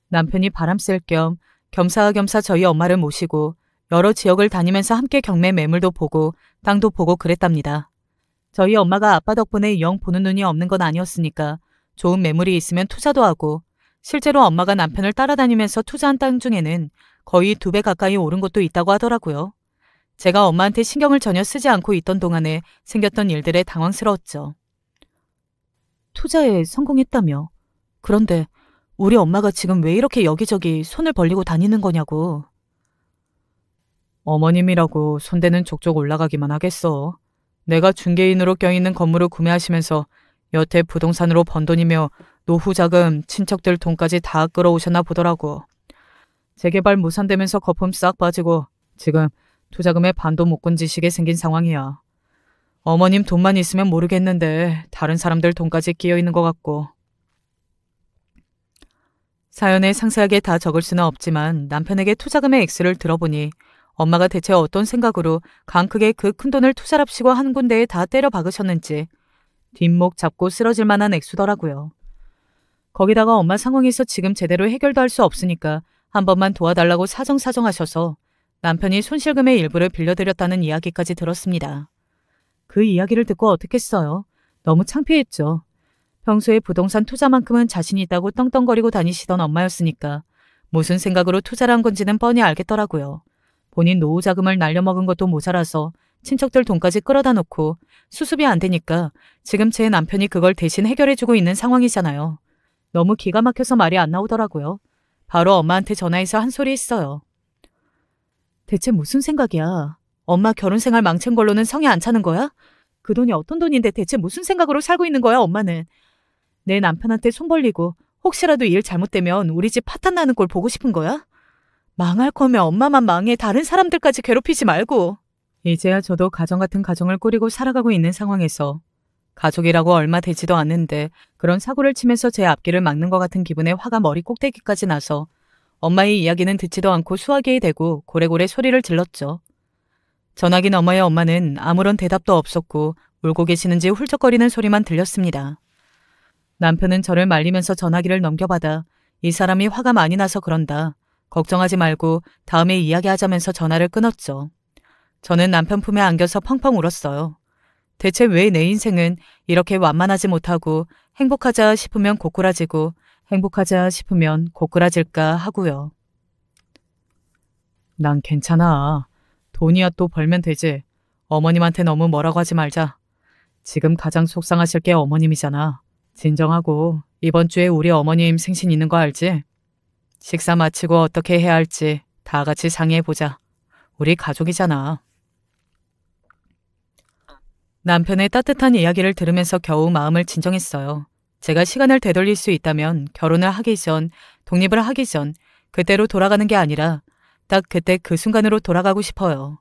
남편이 바람 쐴 겸 겸사겸사 저희 엄마를 모시고 여러 지역을 다니면서 함께 경매 매물도 보고 땅도 보고 그랬답니다. 저희 엄마가 아빠 덕분에 영 보는 눈이 없는 건 아니었으니까 좋은 매물이 있으면 투자도 하고 실제로 엄마가 남편을 따라다니면서 투자한 땅 중에는 거의 2배 가까이 오른 곳도 있다고 하더라고요. 제가 엄마한테 신경을 전혀 쓰지 않고 있던 동안에 생겼던 일들에 당황스러웠죠. 투자에 성공했다며. 그런데 우리 엄마가 지금 왜 이렇게 여기저기 손을 벌리고 다니는 거냐고. 어머님이라고 손대는 족족 올라가기만 하겠어. 내가 중개인으로 껴있는 건물을 구매하시면서 여태 부동산으로 번 돈이며 노후 자금, 친척들 돈까지 다 끌어오셨나 보더라고. 재개발 무산되면서 거품 싹 빠지고 지금 투자금의 반도 못 건지시게 생긴 상황이야. 어머님 돈만 있으면 모르겠는데 다른 사람들 돈까지 끼어있는 것 같고. 사연에 상세하게 다 적을 수는 없지만 남편에게 투자금의 액수를 들어보니 엄마가 대체 어떤 생각으로 강 크게 그 큰돈을 투자랍시고 한 군데에 다 때려 박으셨는지 뒷목 잡고 쓰러질 만한 액수더라고요. 거기다가 엄마 상황에서 지금 제대로 해결도 할 수 없으니까 한 번만 도와달라고 사정사정하셔서 남편이 손실금의 일부를 빌려드렸다는 이야기까지 들었습니다. 그 이야기를 듣고 어떻겠어요? 너무 창피했죠. 평소에 부동산 투자만큼은 자신이 있다고 떵떵거리고 다니시던 엄마였으니까 무슨 생각으로 투자를 한 건지는 뻔히 알겠더라고요. 본인 노후 자금을 날려먹은 것도 모자라서 친척들 돈까지 끌어다 놓고 수습이 안 되니까 지금 제 남편이 그걸 대신 해결해주고 있는 상황이잖아요. 너무 기가 막혀서 말이 안 나오더라고요. 바로 엄마한테 전화해서 한 소리 했어요. 대체 무슨 생각이야? 엄마 결혼 생활 망친 걸로는 성이 안 차는 거야? 그 돈이 어떤 돈인데 대체 무슨 생각으로 살고 있는 거야, 엄마는? 내 남편한테 손 벌리고 혹시라도 일 잘못되면 우리 집 파탄 나는 꼴 보고 싶은 거야? 망할 거면 엄마만 망해 다른 사람들까지 괴롭히지 말고. 이제야 저도 가정 같은 가정을 꾸리고 살아가고 있는 상황에서 가족이라고 얼마 되지도 않는데 그런 사고를 치면서 제 앞길을 막는 것 같은 기분에 화가 머리 꼭대기까지 나서 엄마의 이야기는 듣지도 않고 수화기에 대고 고래고래 소리를 질렀죠. 전화기 너머의 엄마는 아무런 대답도 없었고 울고 계시는지 훌쩍거리는 소리만 들렸습니다. 남편은 저를 말리면서 전화기를 넘겨받아 이 사람이 화가 많이 나서 그런다. 걱정하지 말고 다음에 이야기하자면서 전화를 끊었죠. 저는 남편 품에 안겨서 펑펑 울었어요. 대체 왜 내 인생은 이렇게 완만하지 못하고 행복하자 싶으면 고꾸라지고 행복하자 싶으면 고꾸라질까 하고요. 난 괜찮아. 돈이야 또 벌면 되지. 어머님한테 너무 뭐라고 하지 말자. 지금 가장 속상하실 게 어머님이잖아. 진정하고 이번 주에 우리 어머님 생신 있는 거 알지? 식사 마치고 어떻게 해야 할지 다 같이 상의해보자. 우리 가족이잖아. 남편의 따뜻한 이야기를 들으면서 겨우 마음을 진정했어요. 제가 시간을 되돌릴 수 있다면 결혼을 하기 전, 독립을 하기 전 그때로 돌아가는 게 아니라 딱 그때 그 순간으로 돌아가고 싶어요.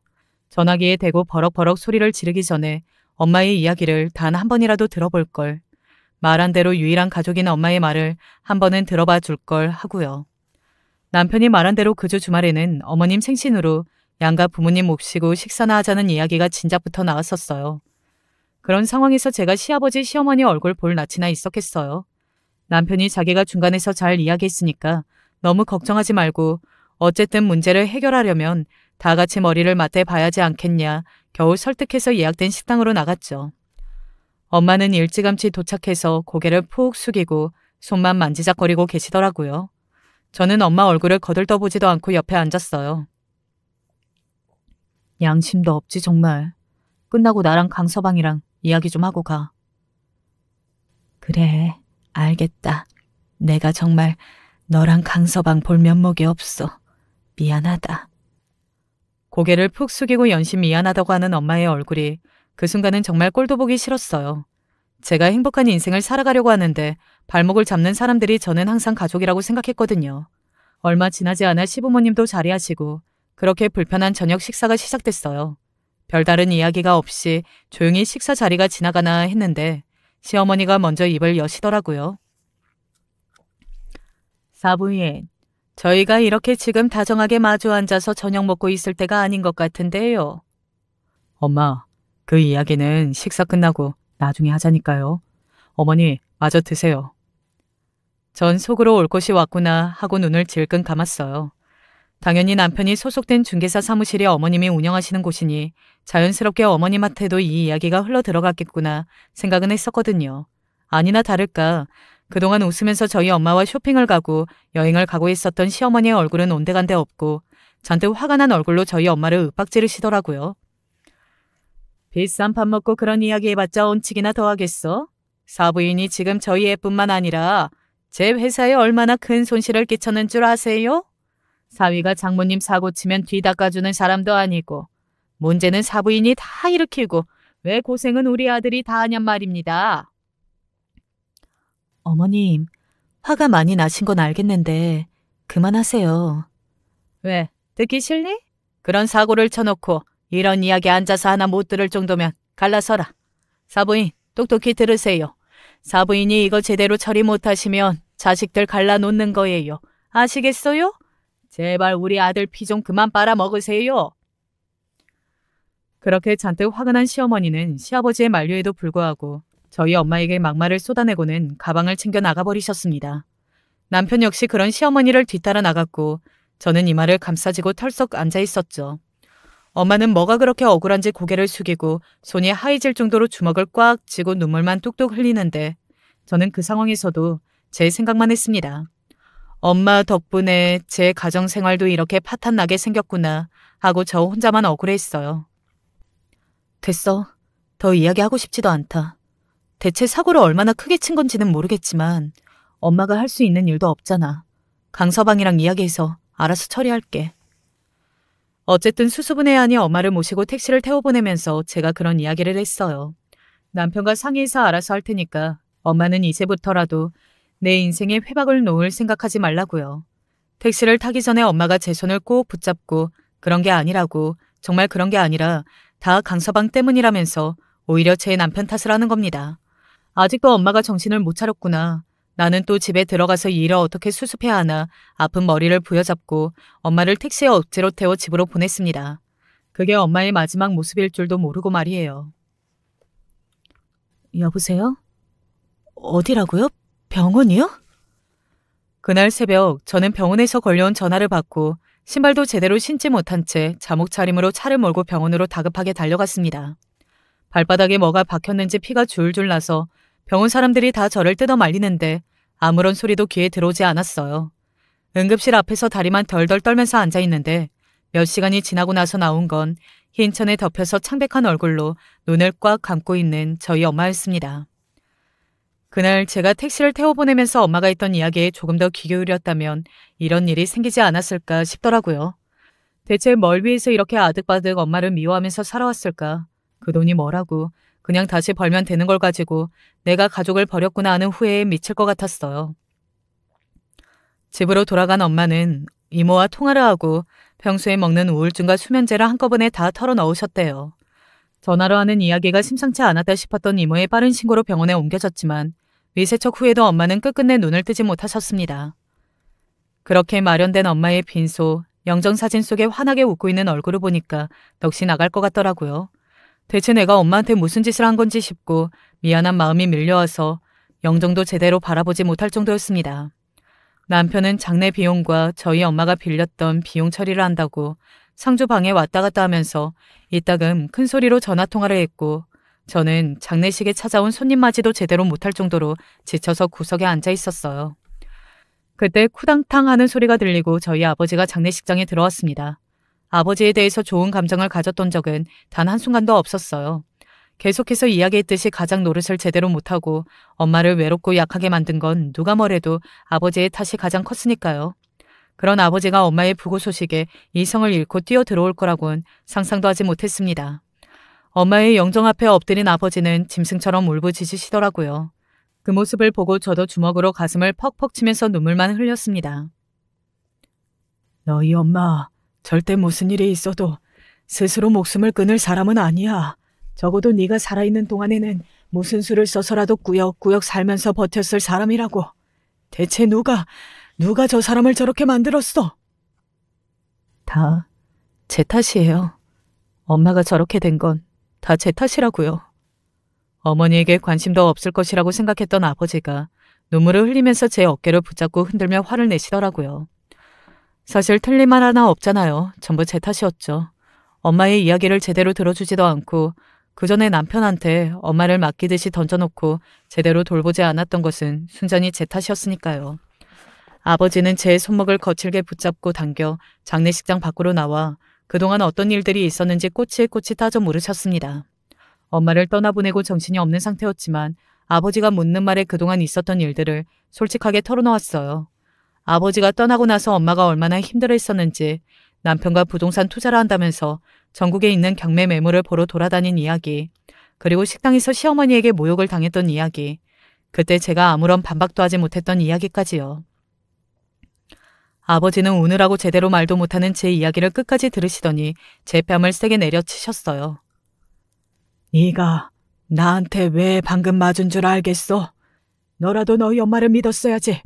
전화기에 대고 버럭버럭 소리를 지르기 전에 엄마의 이야기를 단 한 번이라도 들어볼 걸. 말한 대로 유일한 가족인 엄마의 말을 한 번은 들어봐 줄 걸 하고요. 남편이 말한 대로 그 주 주말에는 어머님 생신으로 양가 부모님 몹시고 식사나 하자는 이야기가 진작부터 나왔었어요. 그런 상황에서 제가 시아버지 시어머니 얼굴 볼 낯이나 있었겠어요. 남편이 자기가 중간에서 잘 이야기했으니까 너무 걱정하지 말고 어쨌든 문제를 해결하려면 다 같이 머리를 맞대 봐야지 않겠냐 겨우 설득해서 예약된 식당으로 나갔죠. 엄마는 일찌감치 도착해서 고개를 푹 숙이고 손만 만지작거리고 계시더라고요. 저는 엄마 얼굴을 거들떠보지도 않고 옆에 앉았어요. 양심도 없지 정말. 끝나고 나랑 강서방이랑 이야기 좀 하고 가. 그래, 알겠다. 내가 정말 너랑 강서방 볼 면목이 없어. 미안하다. 고개를 푹 숙이고 연신 미안하다고 하는 엄마의 얼굴이 그 순간은 정말 꼴도 보기 싫었어요. 제가 행복한 인생을 살아가려고 하는데 발목을 잡는 사람들이 저는 항상 가족이라고 생각했거든요. 얼마 지나지 않아 시부모님도 자리하시고 그렇게 불편한 저녁 식사가 시작됐어요. 별다른 이야기가 없이 조용히 식사 자리가 지나가나 했는데 시어머니가 먼저 입을 여시더라고요. 사부인, 저희가 이렇게 지금 다정하게 마주 앉아서 저녁 먹고 있을 때가 아닌 것 같은데요. 엄마, 그 이야기는 식사 끝나고 나중에 하자니까요. 어머니, 마저 드세요. 전 속으로 올 것이 왔구나 하고 눈을 질끈 감았어요. 당연히 남편이 소속된 중개사 사무실이 어머님이 운영하시는 곳이니 자연스럽게 어머님한테도 이 이야기가 흘러 들어갔겠구나 생각은 했었거든요. 아니나 다를까 그동안 웃으면서 저희 엄마와 쇼핑을 가고 여행을 가고 있었던 시어머니의 얼굴은 온데간데 없고 잔뜩 화가 난 얼굴로 저희 엄마를 윽박지르시더라고요. 비싼 밥 먹고 그런 이야기 해봤자 온치기나 더 하겠어? 사부인이 지금 저희 애뿐만 아니라 제 회사에 얼마나 큰 손실을 끼쳤는 줄 아세요? 사위가 장모님 사고 치면 뒤 닦아주는 사람도 아니고 문제는 사부인이 다 일으키고 왜 고생은 우리 아들이 다 하냔 말입니다. 어머님, 화가 많이 나신 건 알겠는데 그만하세요. 왜? 듣기 싫니? 그런 사고를 쳐놓고 이런 이야기 앉아서 하나 못 들을 정도면 갈라서라. 사부인, 똑똑히 들으세요. 사부인이 이거 제대로 처리 못하시면 자식들 갈라놓는 거예요. 아시겠어요? 제발 우리 아들 피 좀 그만 빨아먹으세요. 그렇게 잔뜩 화가 난 시어머니는 시아버지의 만류에도 불구하고 저희 엄마에게 막말을 쏟아내고는 가방을 챙겨 나가버리셨습니다. 남편 역시 그런 시어머니를 뒤따라 나갔고 저는 이마를 감싸지고 털썩 앉아있었죠. 엄마는 뭐가 그렇게 억울한지 고개를 숙이고 손이 하얘질 정도로 주먹을 꽉 쥐고 눈물만 뚝뚝 흘리는데 저는 그 상황에서도 제 생각만 했습니다. 엄마 덕분에 제 가정생활도 이렇게 파탄나게 생겼구나 하고 저 혼자만 억울해했어요. 됐어. 더 이야기하고 싶지도 않다. 대체 사고를 얼마나 크게 친 건지는 모르겠지만 엄마가 할 수 있는 일도 없잖아. 강서방이랑 이야기해서 알아서 처리할게. 어쨌든 수수분해 아니 엄마를 모시고 택시를 태워보내면서 제가 그런 이야기를 했어요. 남편과 상의해서 알아서 할 테니까 엄마는 이제부터라도 내 인생에 회박을 놓을 생각하지 말라고요. 택시를 타기 전에 엄마가 제 손을 꼭 붙잡고 그런 게 아니라고 정말 그런 게 아니라 다 강서방 때문이라면서 오히려 제 남편 탓을 하는 겁니다. 아직도 엄마가 정신을 못 차렸구나. 나는 또 집에 들어가서 이 일을 어떻게 수습해야 하나 아픈 머리를 부여잡고 엄마를 택시에 억지로 태워 집으로 보냈습니다. 그게 엄마의 마지막 모습일 줄도 모르고 말이에요. 여보세요? 어디라고요? 병원이요? 그날 새벽 저는 병원에서 걸려온 전화를 받고 신발도 제대로 신지 못한 채 잠옷 차림으로 차를 몰고 병원으로 다급하게 달려갔습니다. 발바닥에 뭐가 박혔는지 피가 줄줄 나서 병원 사람들이 다 저를 뜯어 말리는데 아무런 소리도 귀에 들어오지 않았어요. 응급실 앞에서 다리만 덜덜 떨면서 앉아있는데 몇 시간이 지나고 나서 나온 건 흰 천에 덮여서 창백한 얼굴로 눈을 꽉 감고 있는 저희 엄마였습니다. 그날 제가 택시를 태워보내면서 엄마가 했던 이야기에 조금 더 귀 기울였다면 이런 일이 생기지 않았을까 싶더라고요. 대체 뭘 위해서 이렇게 아득바득 엄마를 미워하면서 살아왔을까? 그 돈이 뭐라고 그냥 다시 벌면 되는 걸 가지고 내가 가족을 버렸구나 하는 후회에 미칠 것 같았어요. 집으로 돌아간 엄마는 이모와 통화를 하고 평소에 먹는 우울증과 수면제를 한꺼번에 다 털어넣으셨대요. 전화로 하는 이야기가 심상치 않았다 싶었던 이모의 빠른 신고로 병원에 옮겨졌지만 위세척 후에도 엄마는 끝끝내 눈을 뜨지 못하셨습니다. 그렇게 마련된 엄마의 빈소, 영정사진 속에 환하게 웃고 있는 얼굴을 보니까 넋이 나갈 것 같더라고요. 대체 내가 엄마한테 무슨 짓을 한 건지 싶고 미안한 마음이 밀려와서 영정도 제대로 바라보지 못할 정도였습니다. 남편은 장례 비용과 저희 엄마가 빌렸던 비용 처리를 한다고 상주 방에 왔다 갔다 하면서 이따금 큰 소리로 전화통화를 했고 저는 장례식에 찾아온 손님 맞이도 제대로 못할 정도로 지쳐서 구석에 앉아 있었어요. 그때 쿠당탕 하는 소리가 들리고 저희 아버지가 장례식장에 들어왔습니다. 아버지에 대해서 좋은 감정을 가졌던 적은 단 한순간도 없었어요. 계속해서 이야기했듯이 가장 노릇을 제대로 못하고 엄마를 외롭고 약하게 만든 건 누가 뭐래도 아버지의 탓이 가장 컸으니까요. 그런 아버지가 엄마의 부고 소식에 이성을 잃고 뛰어 들어올 거라곤 상상도 하지 못했습니다. 엄마의 영정 앞에 엎드린 아버지는 짐승처럼 울부짖으시더라고요. 그 모습을 보고 저도 주먹으로 가슴을 퍽퍽 치면서 눈물만 흘렸습니다. 너희 엄마 절대 무슨 일이 있어도 스스로 목숨을 끊을 사람은 아니야. 적어도 네가 살아있는 동안에는 무슨 수를 써서라도 꾸역꾸역 살면서 버텼을 사람이라고. 대체 누가 저 사람을 저렇게 만들었어? 다 제 탓이에요. 엄마가 저렇게 된 건 다 제 탓이라고요. 어머니에게 관심도 없을 것이라고 생각했던 아버지가 눈물을 흘리면서 제 어깨를 붙잡고 흔들며 화를 내시더라고요. 사실 틀린 말 하나 없잖아요. 전부 제 탓이었죠. 엄마의 이야기를 제대로 들어주지도 않고 그 전에 남편한테 엄마를 맡기듯이 던져놓고 제대로 돌보지 않았던 것은 순전히 제 탓이었으니까요. 아버지는 제 손목을 거칠게 붙잡고 당겨 장례식장 밖으로 나와 그동안 어떤 일들이 있었는지 꼬치꼬치 따져 물으셨습니다. 엄마를 떠나보내고 정신이 없는 상태였지만 아버지가 묻는 말에 그동안 있었던 일들을 솔직하게 털어놓았어요. 아버지가 떠나고 나서 엄마가 얼마나 힘들어했었는지, 남편과 부동산 투자를 한다면서 전국에 있는 경매 매물을 보러 돌아다닌 이야기, 그리고 식당에서 시어머니에게 모욕을 당했던 이야기, 그때 제가 아무런 반박도 하지 못했던 이야기까지요. 아버지는 우느라고 제대로 말도 못하는 제 이야기를 끝까지 들으시더니 제 뺨을 세게 내려치셨어요. 네가 나한테 왜 방금 맞은 줄 알겠어? 너라도 너희 엄마를 믿었어야지.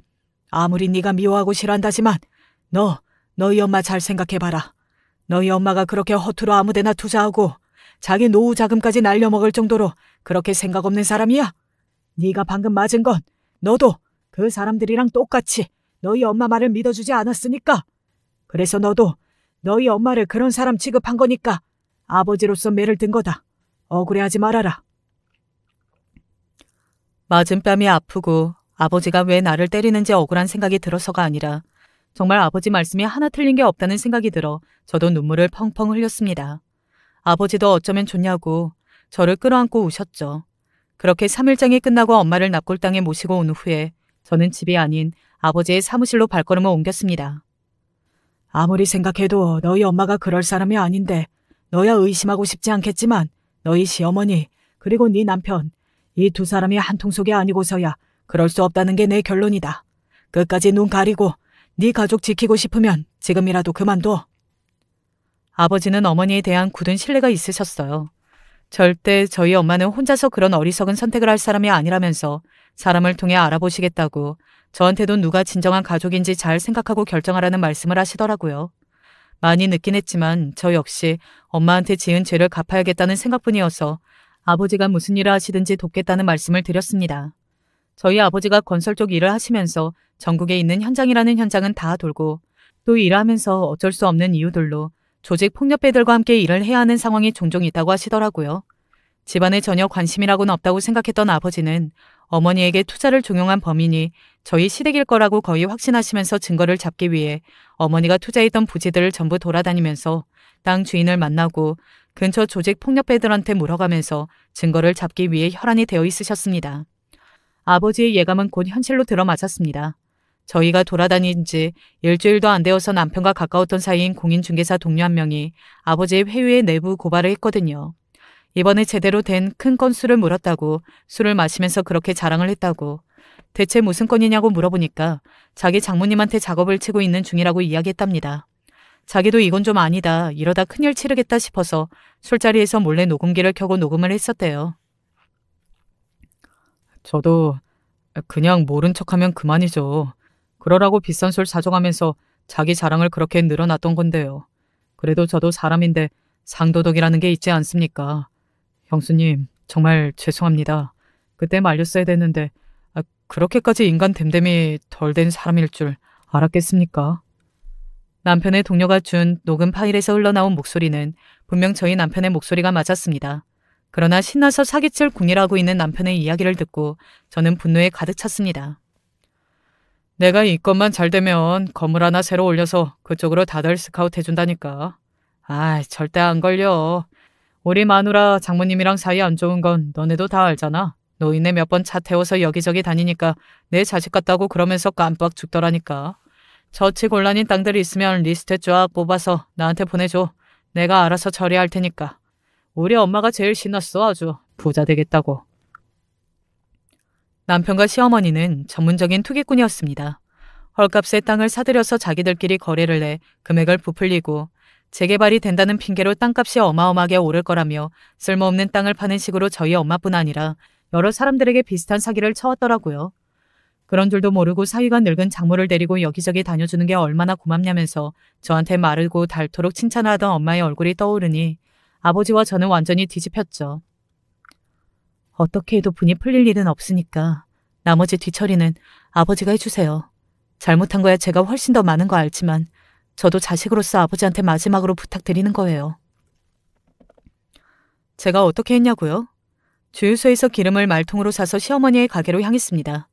아무리 네가 미워하고 싫어한다지만 너희 엄마 잘 생각해봐라. 너희 엄마가 그렇게 허투루 아무데나 투자하고 자기 노후 자금까지 날려먹을 정도로 그렇게 생각 없는 사람이야? 네가 방금 맞은 건 너도 그 사람들이랑 똑같이 너희 엄마 말을 믿어주지 않았으니까. 그래서 너도 너희 엄마를 그런 사람 취급한 거니까 아버지로서 매를 든 거다. 억울해하지 말아라. 맞은 뺨이 아프고 아버지가 왜 나를 때리는지 억울한 생각이 들어서가 아니라 정말 아버지 말씀이 하나 틀린 게 없다는 생각이 들어 저도 눈물을 펑펑 흘렸습니다. 아버지도 어쩌면 좋냐고 저를 끌어안고 우셨죠. 그렇게 3일장이 끝나고 엄마를 납골당에 모시고 온 후에 저는 집이 아닌 아버지의 사무실로 발걸음을 옮겼습니다. 아무리 생각해도 너희 엄마가 그럴 사람이 아닌데 너야 의심하고 싶지 않겠지만 너희 시어머니 그리고 네 남편 이 두 사람이 한 통 속이 아니고서야 그럴 수 없다는 게 내 결론이다. 끝까지 눈 가리고 네 가족 지키고 싶으면 지금이라도 그만둬. 아버지는 어머니에 대한 굳은 신뢰가 있으셨어요. 절대 저희 엄마는 혼자서 그런 어리석은 선택을 할 사람이 아니라면서 사람을 통해 알아보시겠다고 저한테도 누가 진정한 가족인지 잘 생각하고 결정하라는 말씀을 하시더라고요. 많이 늦긴 했지만 저 역시 엄마한테 지은 죄를 갚아야겠다는 생각뿐이어서 아버지가 무슨 일을 하시든지 돕겠다는 말씀을 드렸습니다. 저희 아버지가 건설 쪽 일을 하시면서 전국에 있는 현장이라는 현장은 다 돌고 또 일하면서 어쩔 수 없는 이유들로 조직 폭력배들과 함께 일을 해야 하는 상황이 종종 있다고 하시더라고요. 집안에 전혀 관심이라고는 없다고 생각했던 아버지는 어머니에게 투자를 종용한 범인이 저희 시댁일 거라고 거의 확신하시면서 증거를 잡기 위해 어머니가 투자했던 부지들을 전부 돌아다니면서 땅 주인을 만나고 근처 조직 폭력배들한테 물어가면서 증거를 잡기 위해 혈안이 되어 있으셨습니다. 아버지의 예감은 곧 현실로 들어맞았습니다. 저희가 돌아다닌 지 일주일도 안 되어서 남편과 가까웠던 사이인 공인중개사 동료 한 명이 아버지의 회유에 내부 고발을 했거든요. 이번에 제대로 된 큰 건수를 물었다고, 술을 마시면서 그렇게 자랑을 했다고. 대체 무슨 건이냐고 물어보니까 자기 장모님한테 작업을 치고 있는 중이라고 이야기했답니다. 자기도 이건 좀 아니다, 이러다 큰일 치르겠다 싶어서 술자리에서 몰래 녹음기를 켜고 녹음을 했었대요. 저도 그냥 모른 척하면 그만이죠. 그러라고 비싼 술 사정하면서 자기 자랑을 그렇게 늘어놨던 건데요. 그래도 저도 사람인데 상도덕이라는 게 있지 않습니까? 형수님, 정말 죄송합니다. 그때 말렸어야 됐는데 그렇게까지 인간 됨됨이 덜 된 사람일 줄 알았겠습니까? 남편의 동료가 준 녹음 파일에서 흘러나온 목소리는 분명 저희 남편의 목소리가 맞았습니다. 그러나 신나서 사기칠 궁리라고 있는 남편의 이야기를 듣고 저는 분노에 가득 찼습니다. 내가 이 건만 잘 되면 건물 하나 새로 올려서 그쪽으로 다들 스카우트 해준다니까. 절대 안 걸려. 우리 마누라 장모님이랑 사이 안 좋은 건 너네도 다 알잖아. 노인네 몇 번 차 태워서 여기저기 다니니까 내 자식 같다고 그러면서 깜빡 죽더라니까. 처치곤란인 땅들이 있으면 리스트 쫙 뽑아서 나한테 보내줘. 내가 알아서 처리할 테니까. 우리 엄마가 제일 신났어. 아주 부자 되겠다고. 남편과 시어머니는 전문적인 투기꾼이었습니다. 헐값에 땅을 사들여서 자기들끼리 거래를 해 금액을 부풀리고 재개발이 된다는 핑계로 땅값이 어마어마하게 오를 거라며 쓸모없는 땅을 파는 식으로 저희 엄마뿐 아니라 여러 사람들에게 비슷한 사기를 쳐왔더라고요. 그런 줄도 모르고 사위가 늙은 장모를 데리고 여기저기 다녀주는 게 얼마나 고맙냐면서 저한테 마르고 닳도록 칭찬을 하던 엄마의 얼굴이 떠오르니 아버지와 저는 완전히 뒤집혔죠. 어떻게 해도 분이 풀릴 일은 없으니까 나머지 뒤처리는 아버지가 해주세요. 잘못한 거야 제가 훨씬 더 많은 거 알지만 저도 자식으로서 아버지한테 마지막으로 부탁드리는 거예요. 제가 어떻게 했냐고요? 주유소에서 기름을 말통으로 사서 시어머니의 가게로 향했습니다.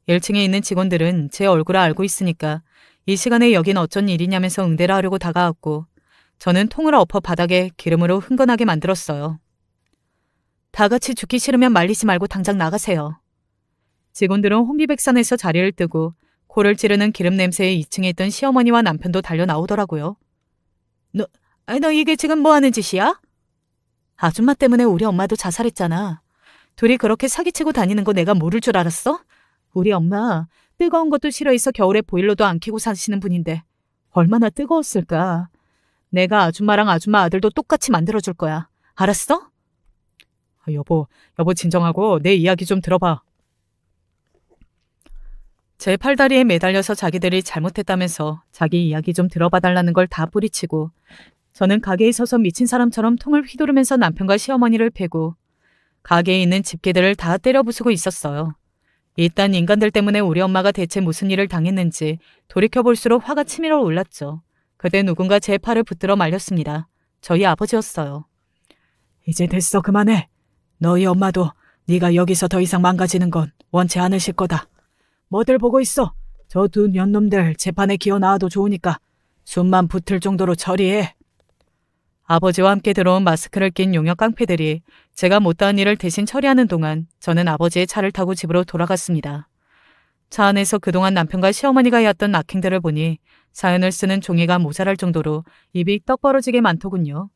1층에 있는 직원들은 제 얼굴을 알고 있으니까 이 시간에 여긴 어쩐 일이냐면서 응대를 하려고 다가왔고 저는 통을 엎어 바닥에 기름으로 흥건하게 만들었어요. 다 같이 죽기 싫으면 말리지 말고 당장 나가세요. 직원들은 혼비백산에서 자리를 뜨고 코를 찌르는 기름 냄새에 2층에 있던 시어머니와 남편도 달려 나오더라고요. 너 이게 지금 뭐 하는 짓이야? 아줌마 때문에 우리 엄마도 자살했잖아. 둘이 그렇게 사기치고 다니는 거 내가 모를 줄 알았어? 우리 엄마 뜨거운 것도 싫어해서 겨울에 보일러도 안 켜고 사시는 분인데 얼마나 뜨거웠을까. 내가 아줌마랑 아줌마 아들도 똑같이 만들어줄 거야. 알았어? 여보 진정하고 내 이야기 좀 들어봐. 제 팔다리에 매달려서 자기들이 잘못했다면서 자기 이야기 좀 들어봐달라는 걸 다 뿌리치고 저는 가게에 서서 미친 사람처럼 통을 휘두르면서 남편과 시어머니를 패고 가게에 있는 집게들을 다 때려 부수고 있었어요. 일단 인간들 때문에 우리 엄마가 대체 무슨 일을 당했는지 돌이켜볼수록 화가 치밀어 올랐죠. 그때 누군가 제 팔을 붙들어 말렸습니다. 저희 아버지였어요. 이제 됐어, 그만해. 너희 엄마도 네가 여기서 더 이상 망가지는 건 원치 않으실 거다. 뭐들 보고 있어. 저 두 년놈들 재판에 기어 나와도 좋으니까 숨만 붙을 정도로 처리해. 아버지와 함께 들어온 마스크를 낀 용역 깡패들이 제가 못다한 일을 대신 처리하는 동안 저는 아버지의 차를 타고 집으로 돌아갔습니다. 차 안에서 그동안 남편과 시어머니가 해왔던 악행들을 보니 사연을 쓰는 종이가 모자랄 정도로 입이 떡 벌어지게 많더군요.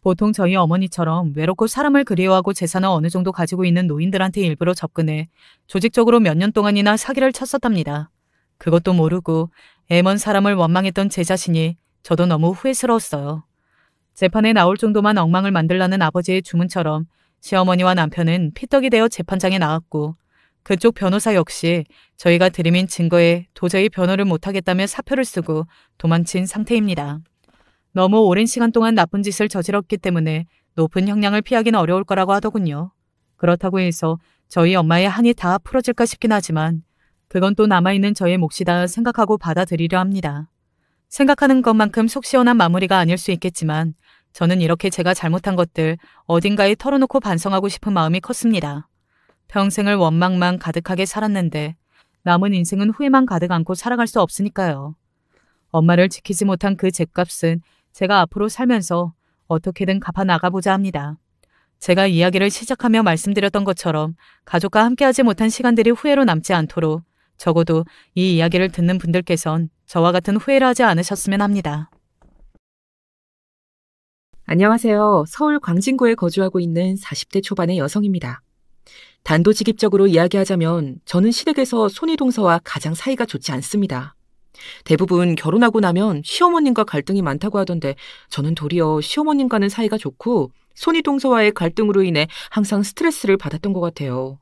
보통 저희 어머니처럼 외롭고 사람을 그리워하고 재산을 어느 정도 가지고 있는 노인들한테 일부러 접근해 조직적으로 몇 년 동안이나 사기를 쳤었답니다. 그것도 모르고 애먼 사람을 원망했던 제 자신이 저도 너무 후회스러웠어요. 재판에 나올 정도만 엉망을 만들라는 아버지의 주문처럼 시어머니와 남편은 피떡이 되어 재판장에 나왔고 그쪽 변호사 역시 저희가 들이민 증거에 도저히 변호를 못하겠다며 사표를 쓰고 도망친 상태입니다. 너무 오랜 시간 동안 나쁜 짓을 저질렀기 때문에 높은 형량을 피하기는 어려울 거라고 하더군요. 그렇다고 해서 저희 엄마의 한이 다 풀어질까 싶긴 하지만 그건 또 남아있는 저의 몫이다 생각하고 받아들이려 합니다. 생각하는 것만큼 속 시원한 마무리가 아닐 수 있겠지만 저는 이렇게 제가 잘못한 것들 어딘가에 털어놓고 반성하고 싶은 마음이 컸습니다. 평생을 원망만 가득하게 살았는데 남은 인생은 후회만 가득 안고 살아갈 수 없으니까요. 엄마를 지키지 못한 그 죗값은 제가 앞으로 살면서 어떻게든 갚아 나가보자 합니다. 제가 이야기를 시작하며 말씀드렸던 것처럼 가족과 함께하지 못한 시간들이 후회로 남지 않도록 적어도 이 이야기를 듣는 분들께선 저와 같은 후회를 하지 않으셨으면 합니다. 안녕하세요. 서울 광진구에 거주하고 있는 40대 초반의 여성입니다. 단도직입적으로 이야기하자면 저는 시댁에서 손위동서와 가장 사이가 좋지 않습니다. 대부분 결혼하고 나면 시어머님과 갈등이 많다고 하던데 저는 도리어 시어머님과는 사이가 좋고 손위동서와의 갈등으로 인해 항상 스트레스를 받았던 것 같아요.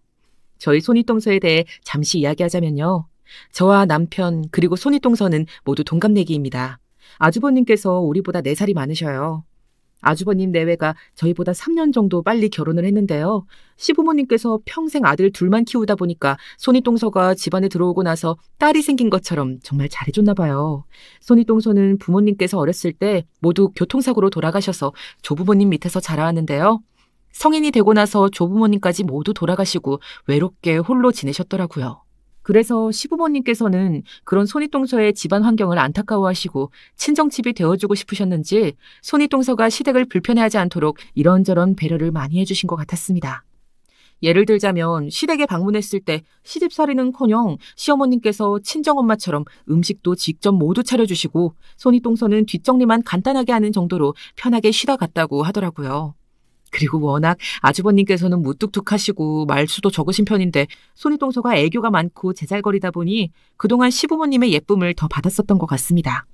저희 손위동서에 대해 잠시 이야기하자면요. 저와 남편 그리고 손위동서는 모두 동갑내기입니다. 아주버님께서 우리보다 4살이 많으셔요. 아주버님 내외가 저희보다 3년 정도 빨리 결혼을 했는데요. 시부모님께서 평생 아들 둘만 키우다 보니까 손위동서가 집안에 들어오고 나서 딸이 생긴 것처럼 정말 잘해줬나 봐요. 손위동서는 부모님께서 어렸을 때 모두 교통사고로 돌아가셔서 조부모님 밑에서 자라왔는데요. 성인이 되고 나서 조부모님까지 모두 돌아가시고 외롭게 홀로 지내셨더라고요. 그래서 시부모님께서는 그런 손위동서의 집안 환경을 안타까워하시고 친정집이 되어주고 싶으셨는지 손위동서가 시댁을 불편해하지 않도록 이런저런 배려를 많이 해주신 것 같았습니다. 예를 들자면 시댁에 방문했을 때 시집살이는커녕 시어머님께서 친정엄마처럼 음식도 직접 모두 차려주시고 손위동서는 뒷정리만 간단하게 하는 정도로 편하게 쉬다 갔다고 하더라고요. 그리고 워낙 아주버님께서는 무뚝뚝하시고 말수도 적으신 편인데 손위동서가 애교가 많고 제잘거리다 보니 그동안 시부모님의 예쁨을 더 받았었던 것 같습니다.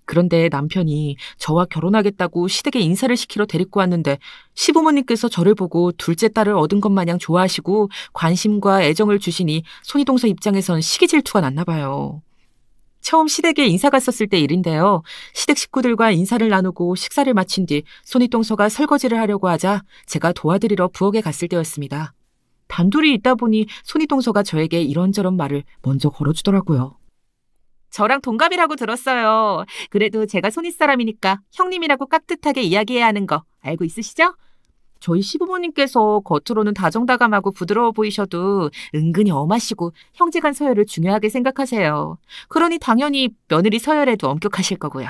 그런데 남편이 저와 결혼하겠다고 시댁에 인사를 시키러 데리고 왔는데 시부모님께서 저를 보고 둘째 딸을 얻은 것 마냥 좋아하시고 관심과 애정을 주시니 손위동서 입장에선 시기 질투가 났나 봐요. 처음 시댁에 인사 갔었을 때 일인데요. 시댁 식구들과 인사를 나누고 식사를 마친 뒤 손위동서가 설거지를 하려고 하자 제가 도와드리러 부엌에 갔을 때였습니다. 단둘이 있다 보니 손위동서가 저에게 이런저런 말을 먼저 걸어주더라고요. 저랑 동갑이라고 들었어요. 그래도 제가 손윗사람이니까 형님이라고 깍듯하게 이야기해야 하는 거 알고 있으시죠? 저희 시부모님께서 겉으로는 다정다감하고 부드러워 보이셔도 은근히 엄하시고 형제간 서열을 중요하게 생각하세요. 그러니 당연히 며느리 서열에도 엄격하실 거고요.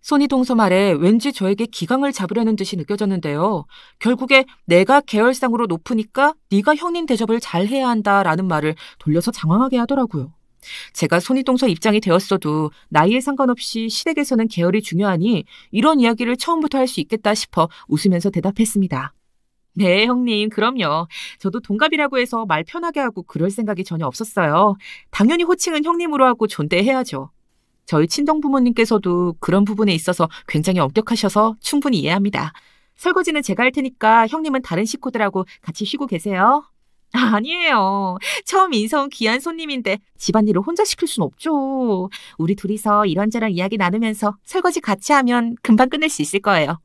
손위동서 말에 왠지 저에게 기강을 잡으려는 듯이 느껴졌는데요. 결국에 내가 계열상으로 높으니까 네가 형님 대접을 잘 해야 한다라는 말을 돌려서 장황하게 하더라고요. 제가 손위동서 입장이 되었어도 나이에 상관없이 시댁에서는 계열이 중요하니 이런 이야기를 처음부터 할 수 있겠다 싶어 웃으면서 대답했습니다. 네, 형님, 그럼요. 저도 동갑이라고 해서 말 편하게 하고 그럴 생각이 전혀 없었어요. 당연히 호칭은 형님으로 하고 존대해야죠. 저희 친정부모님께서도 그런 부분에 있어서 굉장히 엄격하셔서 충분히 이해합니다. 설거지는 제가 할 테니까 형님은 다른 식구들하고 같이 쉬고 계세요. 아니에요. 처음 인사 온 귀한 손님인데 집안일을 혼자 시킬 순 없죠. 우리 둘이서 이런저런 이야기 나누면서 설거지 같이 하면 금방 끝낼 수 있을 거예요.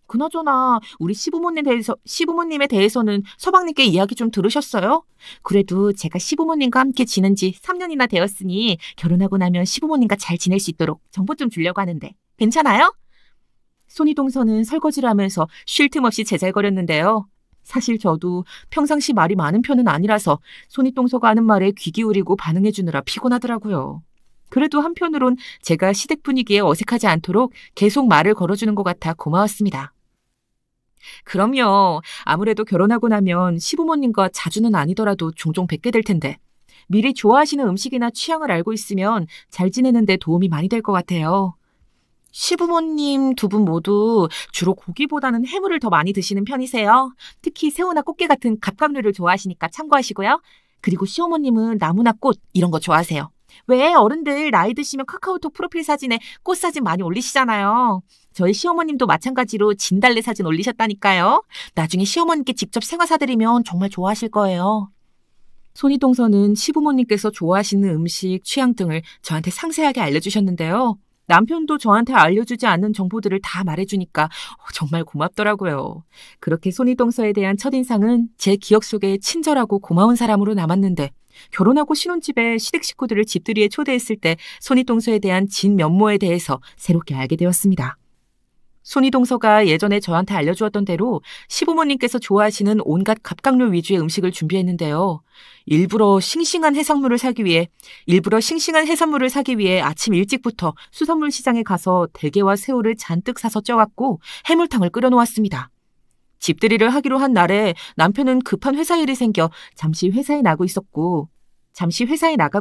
그나저나 우리 시부모님에 대해서는 서방님께 이야기 좀 들으셨어요? 그래도 제가 시부모님과 함께 지낸 지 3년이나 되었으니 결혼하고 나면 시부모님과 잘 지낼 수 있도록 정보 좀 주려고 하는데 괜찮아요? 손위동서는 설거지를 하면서 쉴 틈 없이 제잘거렸는데요. 사실 저도 평상시 말이 많은 편은 아니라서 손위동서가 하는 말에 귀 기울이고 반응해주느라 피곤하더라고요. 그래도 한편으론 제가 시댁 분위기에 어색하지 않도록 계속 말을 걸어주는 것 같아 고마웠습니다. 그럼요. 아무래도 결혼하고 나면 시부모님과 자주는 아니더라도 종종 뵙게 될 텐데 미리 좋아하시는 음식이나 취향을 알고 있으면 잘 지내는 데 도움이 많이 될 것 같아요. 시부모님 두 분 모두 주로 고기보다는 해물을 더 많이 드시는 편이세요. 특히 새우나 꽃게 같은 갑각류를 좋아하시니까 참고하시고요. 그리고 시어머님은 나무나 꽃 이런 거 좋아하세요. 왜 어른들 나이 드시면 카카오톡 프로필 사진에 꽃 사진 많이 올리시잖아요. 저희 시어머님도 마찬가지로 진달래 사진 올리셨다니까요. 나중에 시어머님께 직접 생화 사드리면 정말 좋아하실 거예요. 손위동서는 시부모님께서 좋아하시는 음식, 취향 등을 저한테 상세하게 알려주셨는데요. 남편도 저한테 알려주지 않는 정보들을 다 말해주니까 정말 고맙더라고요. 그렇게 손위동서에 대한 첫인상은 제 기억 속에 친절하고 고마운 사람으로 남았는데 결혼하고 신혼집에 시댁 식구들을 집들이에 초대했을 때 손위동서에 대한 진면모에 대해서 새롭게 알게 되었습니다. 손이동서가 예전에 저한테 알려주었던 대로 시부모님께서 좋아하시는 온갖 갑각류 위주의 음식을 준비했는데요. 일부러 싱싱한 해산물을 사기 위해 아침 일찍부터 수산물 시장에 가서 대게와 새우를 잔뜩 사서 쪄갖고 해물탕을 끓여놓았습니다. 집들이를 하기로 한 날에 남편은 급한 회사 일이 생겨 잠시 회사에 나가고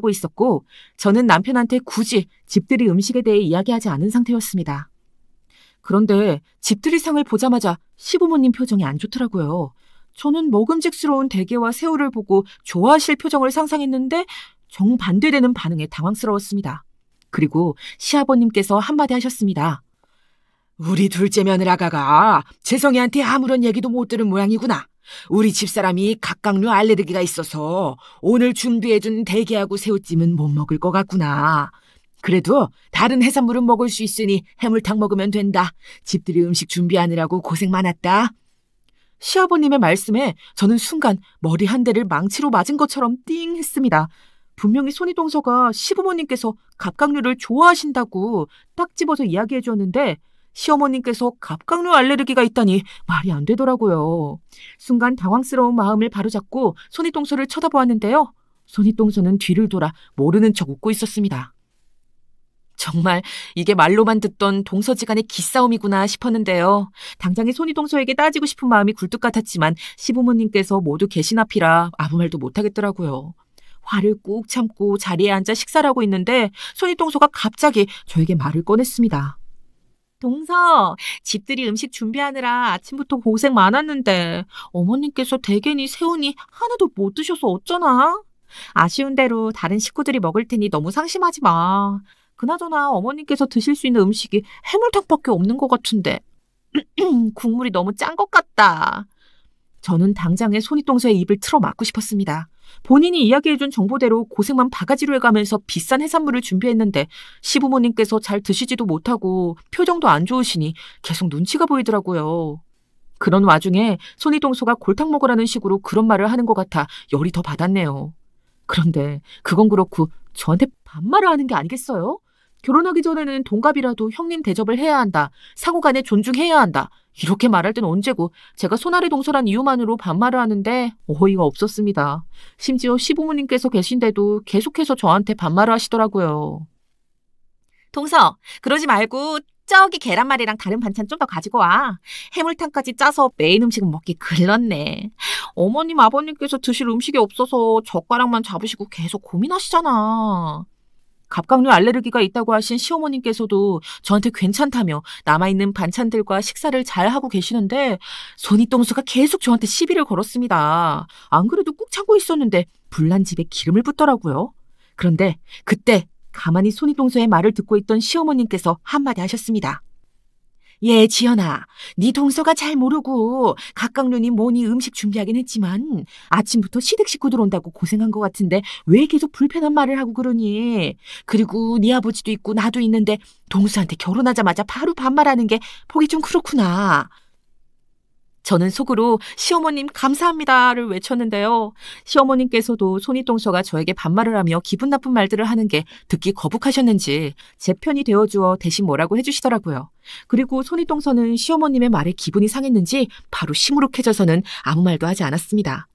있었고 저는 남편한테 굳이 집들이 음식에 대해 이야기하지 않은 상태였습니다. 그런데 집들이상을 보자마자 시부모님 표정이 안 좋더라고요. 저는 먹음직스러운 대게와 새우를 보고 좋아하실 표정을 상상했는데 정반대되는 반응에 당황스러웠습니다. 그리고 시아버님께서 한마디 하셨습니다. 우리 둘째 며느라가가 재성이한테 아무런 얘기도 못 들은 모양이구나. 우리 집사람이 갑각류 알레르기가 있어서 오늘 준비해준 대게하고 새우찜은 못 먹을 것 같구나. 그래도 다른 해산물은 먹을 수 있으니 해물탕 먹으면 된다. 집들이 음식 준비하느라고 고생 많았다. 시아버님의 말씀에 저는 순간 머리 한 대를 망치로 맞은 것처럼 띵 했습니다. 분명히 손이동서가 시부모님께서 갑각류를 좋아하신다고 딱 집어서 이야기해 주었는데 시어머님께서 갑각류 알레르기가 있다니 말이 안 되더라고요. 순간 당황스러운 마음을 바로잡고 손이동서를 쳐다보았는데요. 손이동서는 뒤를 돌아 모르는 척 웃고 있었습니다. 정말 이게 말로만 듣던 동서지간의 기싸움이구나 싶었는데요. 당장에 손이동서에게 따지고 싶은 마음이 굴뚝 같았지만 시부모님께서 모두 계신 앞이라 아무 말도 못하겠더라고요. 화를 꾹 참고 자리에 앉아 식사를 하고 있는데 손이동서가 갑자기 저에게 말을 꺼냈습니다. 동서, 집들이 음식 준비하느라 아침부터 고생 많았는데 어머님께서 대게니 새우니 하나도 못 드셔서 어쩌나? 아쉬운 대로 다른 식구들이 먹을 테니 너무 상심하지 마. 그나저나 어머님께서 드실 수 있는 음식이 해물탕밖에 없는 것 같은데 국물이 너무 짠 것 같다. 저는 당장에 손이동서의 입을 틀어 막고 싶었습니다. 본인이 이야기해준 정보대로 고생만 바가지로 해가면서 비싼 해산물을 준비했는데 시부모님께서 잘 드시지도 못하고 표정도 안 좋으시니 계속 눈치가 보이더라고요. 그런 와중에 손이동서가 골탕 먹으라는 식으로 그런 말을 하는 것 같아 열이 더 받았네요. 그런데 그건 그렇고 저한테 반말을 하는 게 아니겠어요? 결혼하기 전에는 동갑이라도 형님 대접을 해야 한다. 상호간에 존중해야 한다. 이렇게 말할 땐 언제고 제가 손아래 동서란 이유만으로 반말을 하는데 어이가 없었습니다. 심지어 시부모님께서 계신데도 계속해서 저한테 반말을 하시더라고요. 동서, 그러지 말고 저기 계란말이랑 다른 반찬 좀 더 가지고 와. 해물탕까지 짜서 메인 음식은 먹기 글렀네. 어머님, 아버님께서 드실 음식이 없어서 젓가락만 잡으시고 계속 고민하시잖아. 갑각류 알레르기가 있다고 하신 시어머님께서도 저한테 괜찮다며 남아있는 반찬들과 식사를 잘하고 계시는데 손이동서가 계속 저한테 시비를 걸었습니다. 안 그래도 꾹 참고 있었는데 불난 집에 기름을 붓더라고요. 그런데 그때 가만히 손이동서의 말을 듣고 있던 시어머님께서 한마디 하셨습니다. 예, 지연아, 네 동서가 잘 모르고 갑각류니 뭐니 음식 준비하긴 했지만 아침부터 시댁 식구들 온다고 고생한 것 같은데 왜 계속 불편한 말을 하고 그러니? 그리고 네 아버지도 있고 나도 있는데 동서한테 결혼하자마자 바로 반말하는 게 보기 좀 그렇구나. 저는 속으로 시어머님 감사합니다를 외쳤는데요. 시어머님께서도 손이동서가 저에게 반말을 하며 기분 나쁜 말들을 하는 게 듣기 거북하셨는지 제 편이 되어주어 대신 뭐라고 해주시더라고요. 그리고 손이동서는 시어머님의 말에 기분이 상했는지 바로 시무룩해져서는 아무 말도 하지 않았습니다.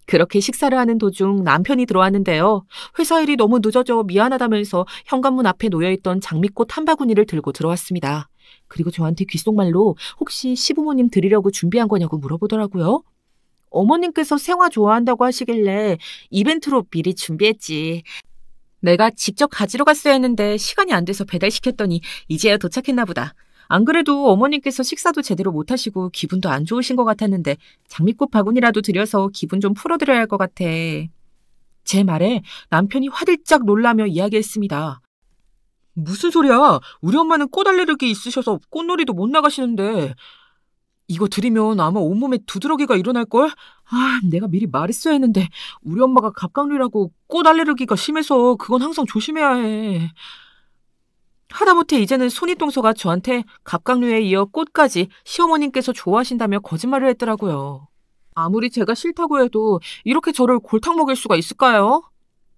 그렇게 식사를 하는 도중 남편이 들어왔는데요. 회사 일이 너무 늦어져 미안하다면서 현관문 앞에 놓여있던 장미꽃 한 바구니를 들고 들어왔습니다. 그리고 저한테 귓속말로 혹시 시부모님 드리려고 준비한 거냐고 물어보더라고요. 어머님께서 생화 좋아한다고 하시길래 이벤트로 미리 준비했지. 내가 직접 가지러 갔어야 했는데 시간이 안 돼서 배달시켰더니 이제야 도착했나 보다. 안 그래도 어머님께서 식사도 제대로 못하시고 기분도 안 좋으신 것 같았는데 장미꽃 바구니라도 드려서 기분 좀 풀어드려야 할 것 같아. 제 말에 남편이 화들짝 놀라며 이야기했습니다. 무슨 소리야? 우리 엄마는 꽃 알레르기 있으셔서 꽃놀이도 못 나가시는데 이거 드리면 아마 온몸에 두드러기가 일어날걸? 내가 미리 말했어야 했는데 우리 엄마가 갑각류라고 꽃 알레르기가 심해서 그건 항상 조심해야 해. 하다못해 이제는 손이동서가 저한테 갑각류에 이어 꽃까지 시어머님께서 좋아하신다며 거짓말을 했더라고요. 아무리 제가 싫다고 해도 이렇게 저를 골탕 먹일 수가 있을까요?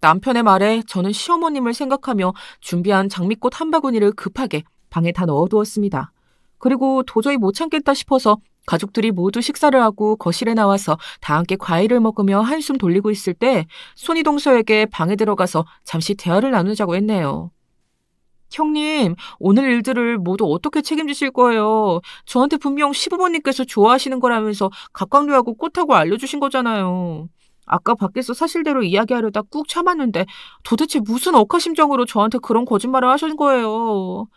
남편의 말에 저는 시어머님을 생각하며 준비한 장미꽃 한 바구니를 급하게 방에 다 넣어두었습니다. 그리고 도저히 못 참겠다 싶어서 가족들이 모두 식사를 하고 거실에 나와서 다 함께 과일을 먹으며 한숨 돌리고 있을 때 손이동서에게 방에 들어가서 잠시 대화를 나누자고 했네요. 형님, 오늘 일들을 모두 어떻게 책임지실 거예요? 저한테 분명 시부모님께서 좋아하시는 거라면서 각광류하고 꽃하고 알려주신 거잖아요. 아까 밖에서 사실대로 이야기하려다 꾹 참았는데 도대체 무슨 억하심정으로 저한테 그런 거짓말을 하신 거예요?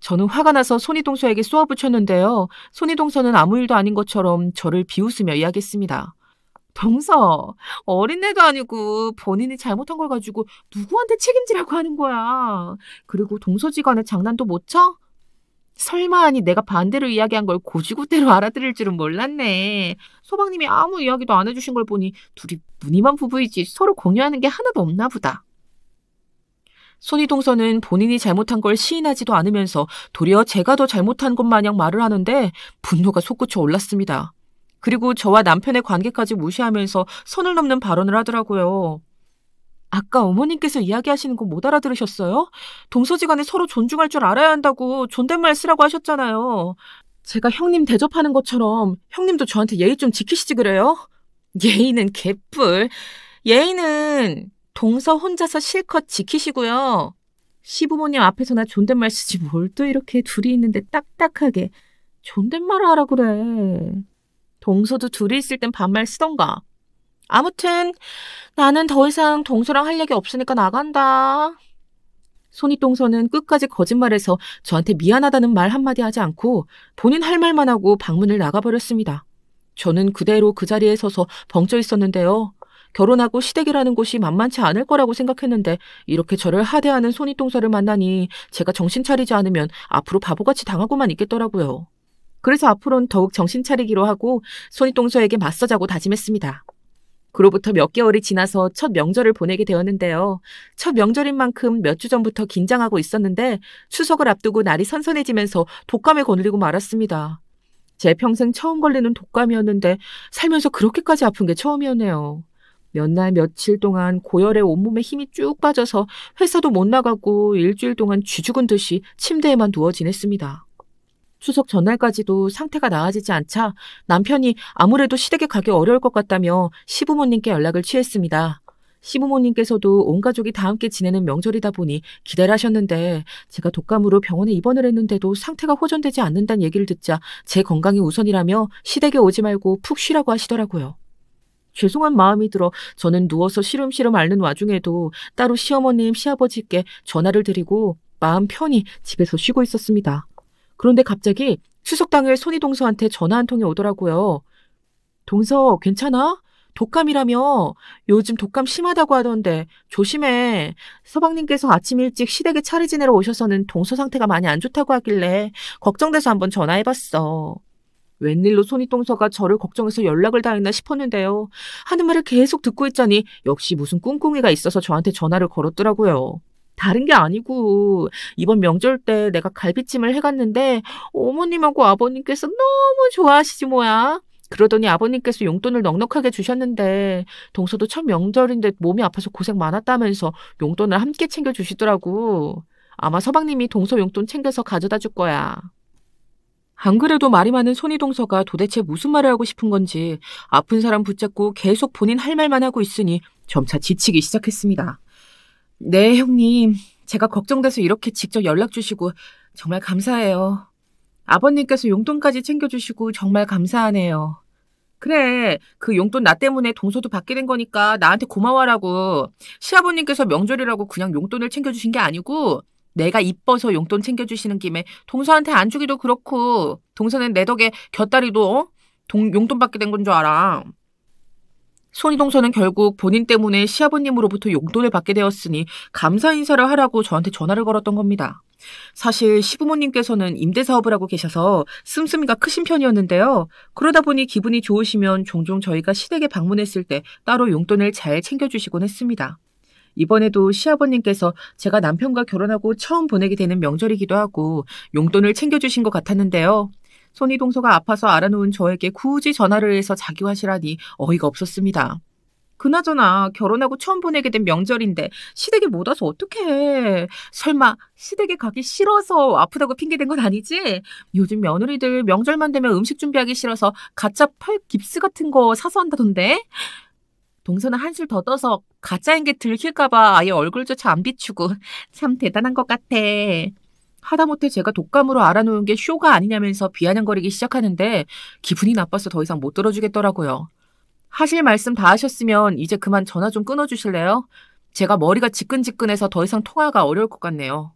저는 화가 나서 손이동서에게 쏘아붙였는데요. 손이동서는 아무 일도 아닌 것처럼 저를 비웃으며 이야기했습니다. 동서, 어린애도 아니고 본인이 잘못한 걸 가지고 누구한테 책임지라고 하는 거야. 그리고 동서지간에 장난도 못 쳐? 설마 하니 내가 반대로 이야기한 걸 고지고대로 알아들을 줄은 몰랐네. 소방님이 아무 이야기도 안 해주신 걸 보니 둘이 무늬만 부부이지 서로 공유하는 게 하나도 없나 보다. 손이동서는 본인이 잘못한 걸 시인하지도 않으면서 도리어 제가 더 잘못한 것 마냥 말을 하는데 분노가 솟구쳐 올랐습니다. 그리고 저와 남편의 관계까지 무시하면서 선을 넘는 발언을 하더라고요. 아까 어머님께서 이야기하시는 거 못 알아들으셨어요? 동서지간에 서로 존중할 줄 알아야 한다고 존댓말 쓰라고 하셨잖아요. 제가 형님 대접하는 것처럼 형님도 저한테 예의 좀 지키시지 그래요? 예의는 개뿔. 예의는 동서 혼자서 실컷 지키시고요. 시부모님 앞에서나 존댓말 쓰지 뭘 또 이렇게 둘이 있는데 딱딱하게 존댓말을 하라 그래. 동서도 둘이 있을 땐 반말 쓰던가. 아무튼 나는 더 이상 동서랑 할 얘기 없으니까 나간다. 손이동서는 끝까지 거짓말해서 저한테 미안하다는 말 한마디 하지 않고 본인 할 말만 하고 방문을 나가버렸습니다. 저는 그대로 그 자리에 서서 벙쪄 있었는데요. 결혼하고 시댁이라는 곳이 만만치 않을 거라고 생각했는데 이렇게 저를 하대하는 손이동서를 만나니 제가 정신 차리지 않으면 앞으로 바보같이 당하고만 있겠더라고요. 그래서 앞으로는 더욱 정신 차리기로 하고 손이동서에게 맞서자고 다짐했습니다. 그로부터 몇 개월이 지나서 첫 명절을 보내게 되었는데요. 첫 명절인 만큼 몇 주 전부터 긴장하고 있었는데 추석을 앞두고 날이 선선해지면서 독감에 걸리고 말았습니다. 제 평생 처음 걸리는 독감이었는데 살면서 그렇게까지 아픈 게 처음이었네요. 몇 날 며칠 동안 고열에 온몸에 힘이 쭉 빠져서 회사도 못 나가고 일주일 동안 쥐 죽은 듯이 침대에만 누워 지냈습니다. 추석 전날까지도 상태가 나아지지 않자 남편이 아무래도 시댁에 가기 어려울 것 같다며 시부모님께 연락을 취했습니다. 시부모님께서도 온 가족이 다 함께 지내는 명절이다 보니 기대를 하셨는데 제가 독감으로 병원에 입원을 했는데도 상태가 호전되지 않는다는 얘기를 듣자 제 건강이 우선이라며 시댁에 오지 말고 푹 쉬라고 하시더라고요. 죄송한 마음이 들어 저는 누워서 시름시름 앓는 와중에도 따로 시어머님, 시아버지께 전화를 드리고 마음 편히 집에서 쉬고 있었습니다. 그런데 갑자기 추석 당일 손이동서한테 전화 한 통이 오더라고요. 동서 괜찮아? 독감이라며? 요즘 독감 심하다고 하던데 조심해. 서방님께서 아침 일찍 시댁에 차례 지내러 오셔서는 동서 상태가 많이 안 좋다고 하길래 걱정돼서 한번 전화해봤어. 웬일로 손이동서가 저를 걱정해서 연락을 다 했나 싶었는데요. 하는 말을 계속 듣고 있자니 역시 무슨 꿍꿍이가 있어서 저한테 전화를 걸었더라고요. 다른 게 아니고 이번 명절 때 내가 갈비찜을 해갔는데 어머님하고 아버님께서 너무 좋아하시지 뭐야. 그러더니 아버님께서 용돈을 넉넉하게 주셨는데 동서도 첫 명절인데 몸이 아파서 고생 많았다면서 용돈을 함께 챙겨주시더라고. 아마 서방님이 동서 용돈 챙겨서 가져다 줄 거야. 안 그래도 말이 많은 손이동서가 도대체 무슨 말을 하고 싶은 건지 아픈 사람 붙잡고 계속 본인 할 말만 하고 있으니 점차 지치기 시작했습니다. 네, 형님. 제가 걱정돼서 이렇게 직접 연락 주시고 정말 감사해요. 아버님께서 용돈까지 챙겨주시고 정말 감사하네요. 그래, 그 용돈 나 때문에 동서도 받게 된 거니까 나한테 고마워하라고. 시아버님께서 명절이라고 그냥 용돈을 챙겨주신 게 아니고 내가 이뻐서 용돈 챙겨주시는 김에 동서한테 안 주기도 그렇고 동서는 내 덕에 곁다리도 용돈 받게 된 건 줄 알아. 손이동서는 결국 본인 때문에 시아버님으로부터 용돈을 받게 되었으니 감사 인사를 하라고 저한테 전화를 걸었던 겁니다. 사실 시부모님께서는 임대사업을 하고 계셔서 씀씀이가 크신 편이었는데요. 그러다 보니 기분이 좋으시면 종종 저희가 시댁에 방문했을 때 따로 용돈을 잘 챙겨주시곤 했습니다. 이번에도 시아버님께서 제가 남편과 결혼하고 처음 보내게 되는 명절이기도 하고 용돈을 챙겨주신 것 같았는데요. 손이동서가 아파서 알아놓은 저에게 굳이 전화를 해서 자기화시라니 어이가 없었습니다. 그나저나 결혼하고 처음 보내게 된 명절인데 시댁에 못 와서 어떡해. 설마 시댁에 가기 싫어서 아프다고 핑계댄 건 아니지? 요즘 며느리들 명절만 되면 음식 준비하기 싫어서 가짜 팔 깁스 같은 거 사서 한다던데? 동서는 한술 더 떠서 가짜인 게 들킬까봐 아예 얼굴조차 안 비추고 참 대단한 것 같아. 하다못해 제가 독감으로 알아놓은 게 쇼가 아니냐면서 비아냥거리기 시작하는데 기분이 나빠서 더 이상 못 들어주겠더라고요. 하실 말씀 다 하셨으면 이제 그만 전화 좀 끊어주실래요? 제가 머리가 지끈지끈해서 더 이상 통화가 어려울 것 같네요.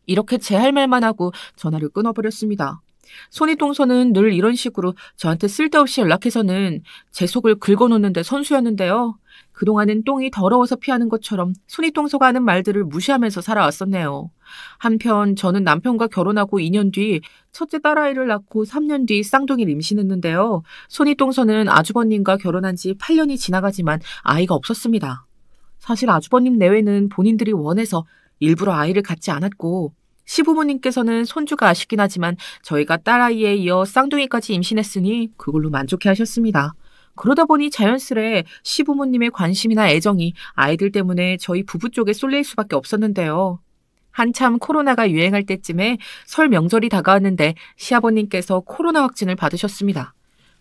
이렇게 제 할 말만 하고 전화를 끊어버렸습니다. 손이동서는 늘 이런 식으로 저한테 쓸데없이 연락해서는 제 속을 긁어놓는데 선수였는데요. 그동안은 똥이 더러워서 피하는 것처럼 손이동서가 하는 말들을 무시하면서 살아왔었네요. 한편 저는 남편과 결혼하고 2년 뒤 첫째 딸아이를 낳고 3년 뒤 쌍둥이를 임신했는데요. 손이동서는 아주버님과 결혼한 지 8년이 지나가지만 아이가 없었습니다. 사실 아주버님 내외는 본인들이 원해서 일부러 아이를 갖지 않았고 시부모님께서는 손주가 아쉽긴 하지만 저희가 딸아이에 이어 쌍둥이까지 임신했으니 그걸로 만족해 하셨습니다. 그러다 보니 자연스레 시부모님의 관심이나 애정이 아이들 때문에 저희 부부 쪽에 쏠릴 수밖에 없었는데요. 한참 코로나가 유행할 때쯤에 설 명절이 다가왔는데 시아버님께서 코로나 확진을 받으셨습니다.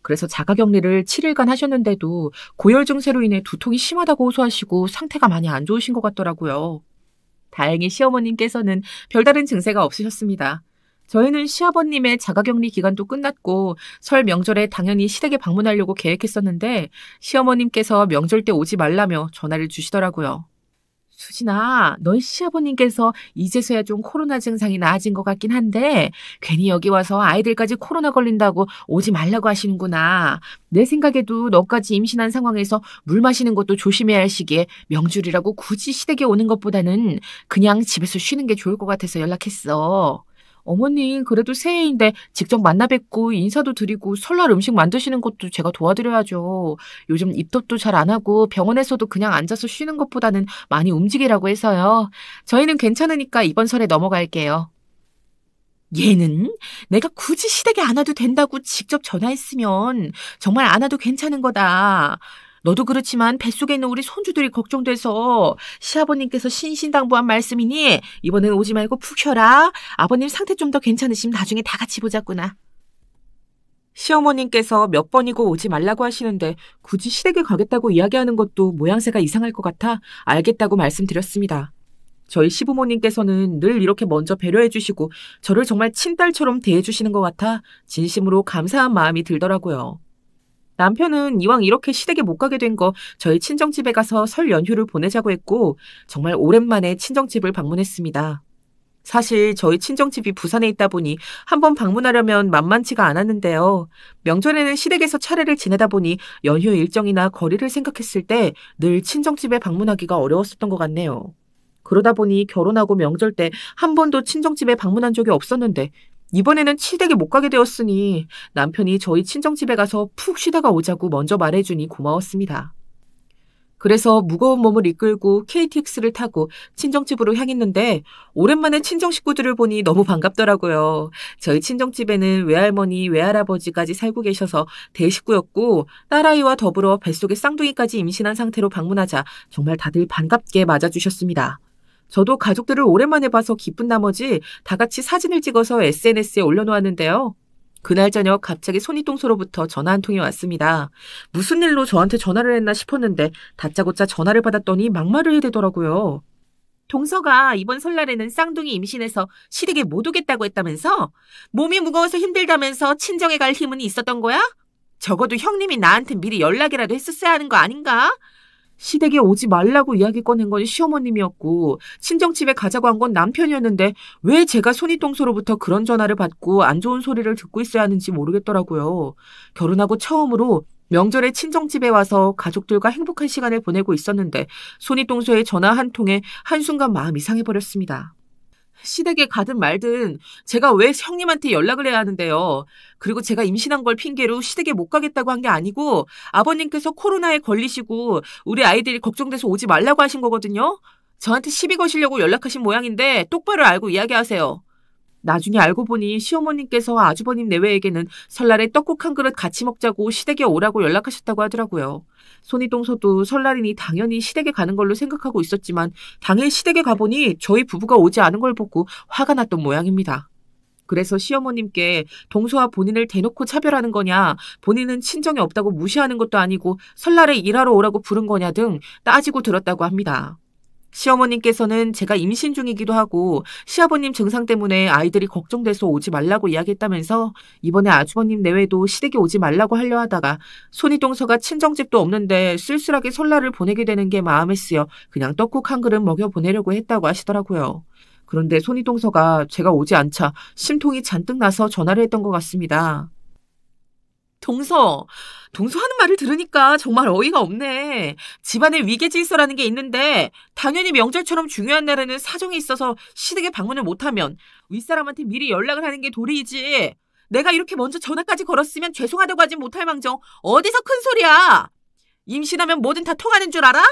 그래서 자가격리를 7일간 하셨는데도 고열 증세로 인해 두통이 심하다고 호소하시고 상태가 많이 안 좋으신 것 같더라고요. 다행히 시어머님께서는 별다른 증세가 없으셨습니다. 저희는 시아버님의 자가격리 기간도 끝났고 설 명절에 당연히 시댁에 방문하려고 계획했었는데 시어머님께서 명절 때 오지 말라며 전화를 주시더라고요. 수진아, 너희 시아버님께서 이제서야 좀 코로나 증상이 나아진 것 같긴 한데 괜히 여기 와서 아이들까지 코로나 걸린다고 오지 말라고 하시는구나. 내 생각에도 너까지 임신한 상황에서 물 마시는 것도 조심해야 할 시기에 명절이라고 굳이 시댁에 오는 것보다는 그냥 집에서 쉬는 게 좋을 것 같아서 연락했어. 어머님 그래도 새해인데 직접 만나 뵙고 인사도 드리고 설날 음식 만드시는 것도 제가 도와드려야죠. 요즘 입덧도 잘 안 하고 병원에서도 그냥 앉아서 쉬는 것보다는 많이 움직이라고 해서요. 저희는 괜찮으니까 이번 설에 넘어갈게요. 얘는 내가 굳이 시댁에 안 와도 된다고 직접 전화했으면 정말 안 와도 괜찮은 거다. 너도 그렇지만 뱃속에 있는 우리 손주들이 걱정돼서 시아버님께서 신신당부한 말씀이니 이번엔 오지 말고 푹 쉬어라. 아버님 상태 좀 더 괜찮으시면 나중에 다 같이 보자꾸나. 시어머님께서 몇 번이고 오지 말라고 하시는데 굳이 시댁에 가겠다고 이야기하는 것도 모양새가 이상할 것 같아 알겠다고 말씀드렸습니다. 저희 시부모님께서는 늘 이렇게 먼저 배려해 주시고 저를 정말 친딸처럼 대해 주시는 것 같아 진심으로 감사한 마음이 들더라고요. 남편은 이왕 이렇게 시댁에 못 가게 된 거 저희 친정집에 가서 설 연휴를 보내자고 했고 정말 오랜만에 친정집을 방문했습니다. 사실 저희 친정집이 부산에 있다 보니 한번 방문하려면 만만치가 않았는데요. 명절에는 시댁에서 차례를 지내다 보니 연휴 일정이나 거리를 생각했을 때 늘 친정집에 방문하기가 어려웠었던 것 같네요. 그러다 보니 결혼하고 명절 때 한 번도 친정집에 방문한 적이 없었는데 이번에는 시댁에 못 가게 되었으니 남편이 저희 친정집에 가서 푹 쉬다가 오자고 먼저 말해주니 고마웠습니다. 그래서 무거운 몸을 이끌고 KTX를 타고 친정집으로 향했는데 오랜만에 친정 식구들을 보니 너무 반갑더라고요. 저희 친정집에는 외할머니, 외할아버지까지 살고 계셔서 대식구였고 딸아이와 더불어 뱃속에 쌍둥이까지 임신한 상태로 방문하자 정말 다들 반갑게 맞아주셨습니다. 저도 가족들을 오랜만에 봐서 기쁜 나머지 다 같이 사진을 찍어서 SNS에 올려놓았는데요. 그날 저녁 갑자기 손이동서로부터 전화 한 통이 왔습니다. 무슨 일로 저한테 전화를 했나 싶었는데 다짜고짜 전화를 받았더니 막말을 해대더라고요. 동서가 이번 설날에는 쌍둥이 임신해서 시댁에 못 오겠다고 했다면서? 몸이 무거워서 힘들다면서 친정에 갈 힘은 있었던 거야? 적어도 형님이 나한테 미리 연락이라도 했었어야 하는 거 아닌가? 시댁에 오지 말라고 이야기 꺼낸 건 시어머님이었고 친정집에 가자고 한 건 남편이었는데 왜 제가 손이동서로부터 그런 전화를 받고 안 좋은 소리를 듣고 있어야 하는지 모르겠더라고요. 결혼하고 처음으로 명절에 친정집에 와서 가족들과 행복한 시간을 보내고 있었는데 손이동서의 전화 한 통에 한순간 마음이 상해버렸습니다. 시댁에 가든 말든 제가 왜 형님한테 연락을 해야 하는데요. 그리고 제가 임신한 걸 핑계로 시댁에 못 가겠다고 한 게 아니고 아버님께서 코로나에 걸리시고 우리 아이들이 걱정돼서 오지 말라고 하신 거거든요. 저한테 시비 거시려고 연락하신 모양인데 똑바로 알고 이야기하세요. 나중에 알고 보니 시어머님께서 아주버님 내외에게는 설날에 떡국 한 그릇 같이 먹자고 시댁에 오라고 연락하셨다고 하더라고요. 손이동서도 설날이니 당연히 시댁에 가는 걸로 생각하고 있었지만 당일 시댁에 가보니 저희 부부가 오지 않은 걸 보고 화가 났던 모양입니다. 그래서 시어머님께 동서와 본인을 대놓고 차별하는 거냐, 본인은 친정이 없다고 무시하는 것도 아니고 설날에 일하러 오라고 부른 거냐 등 따지고 들었다고 합니다. 시어머님께서는 제가 임신 중이기도 하고 시아버님 증상 때문에 아이들이 걱정돼서 오지 말라고 이야기했다면서 이번에 아주버님 내외도 시댁에 오지 말라고 하려 하다가 손이동서가 친정집도 없는데 쓸쓸하게 설날을 보내게 되는 게 마음에 쓰여 그냥 떡국 한 그릇 먹여 보내려고 했다고 하시더라고요. 그런데 손이동서가 제가 오지 않자 심통이 잔뜩 나서 전화를 했던 것 같습니다. 동서 하는 말을 들으니까 정말 어이가 없네. 집안에 위계질서라는 게 있는데 당연히 명절처럼 중요한 날에는 사정이 있어서 시댁에 방문을 못하면 윗사람한테 미리 연락을 하는 게 도리이지. 내가 이렇게 먼저 전화까지 걸었으면 죄송하다고 하진 못할 망정 어디서 큰 소리야. 임신하면 뭐든 다 통하는 줄 알아?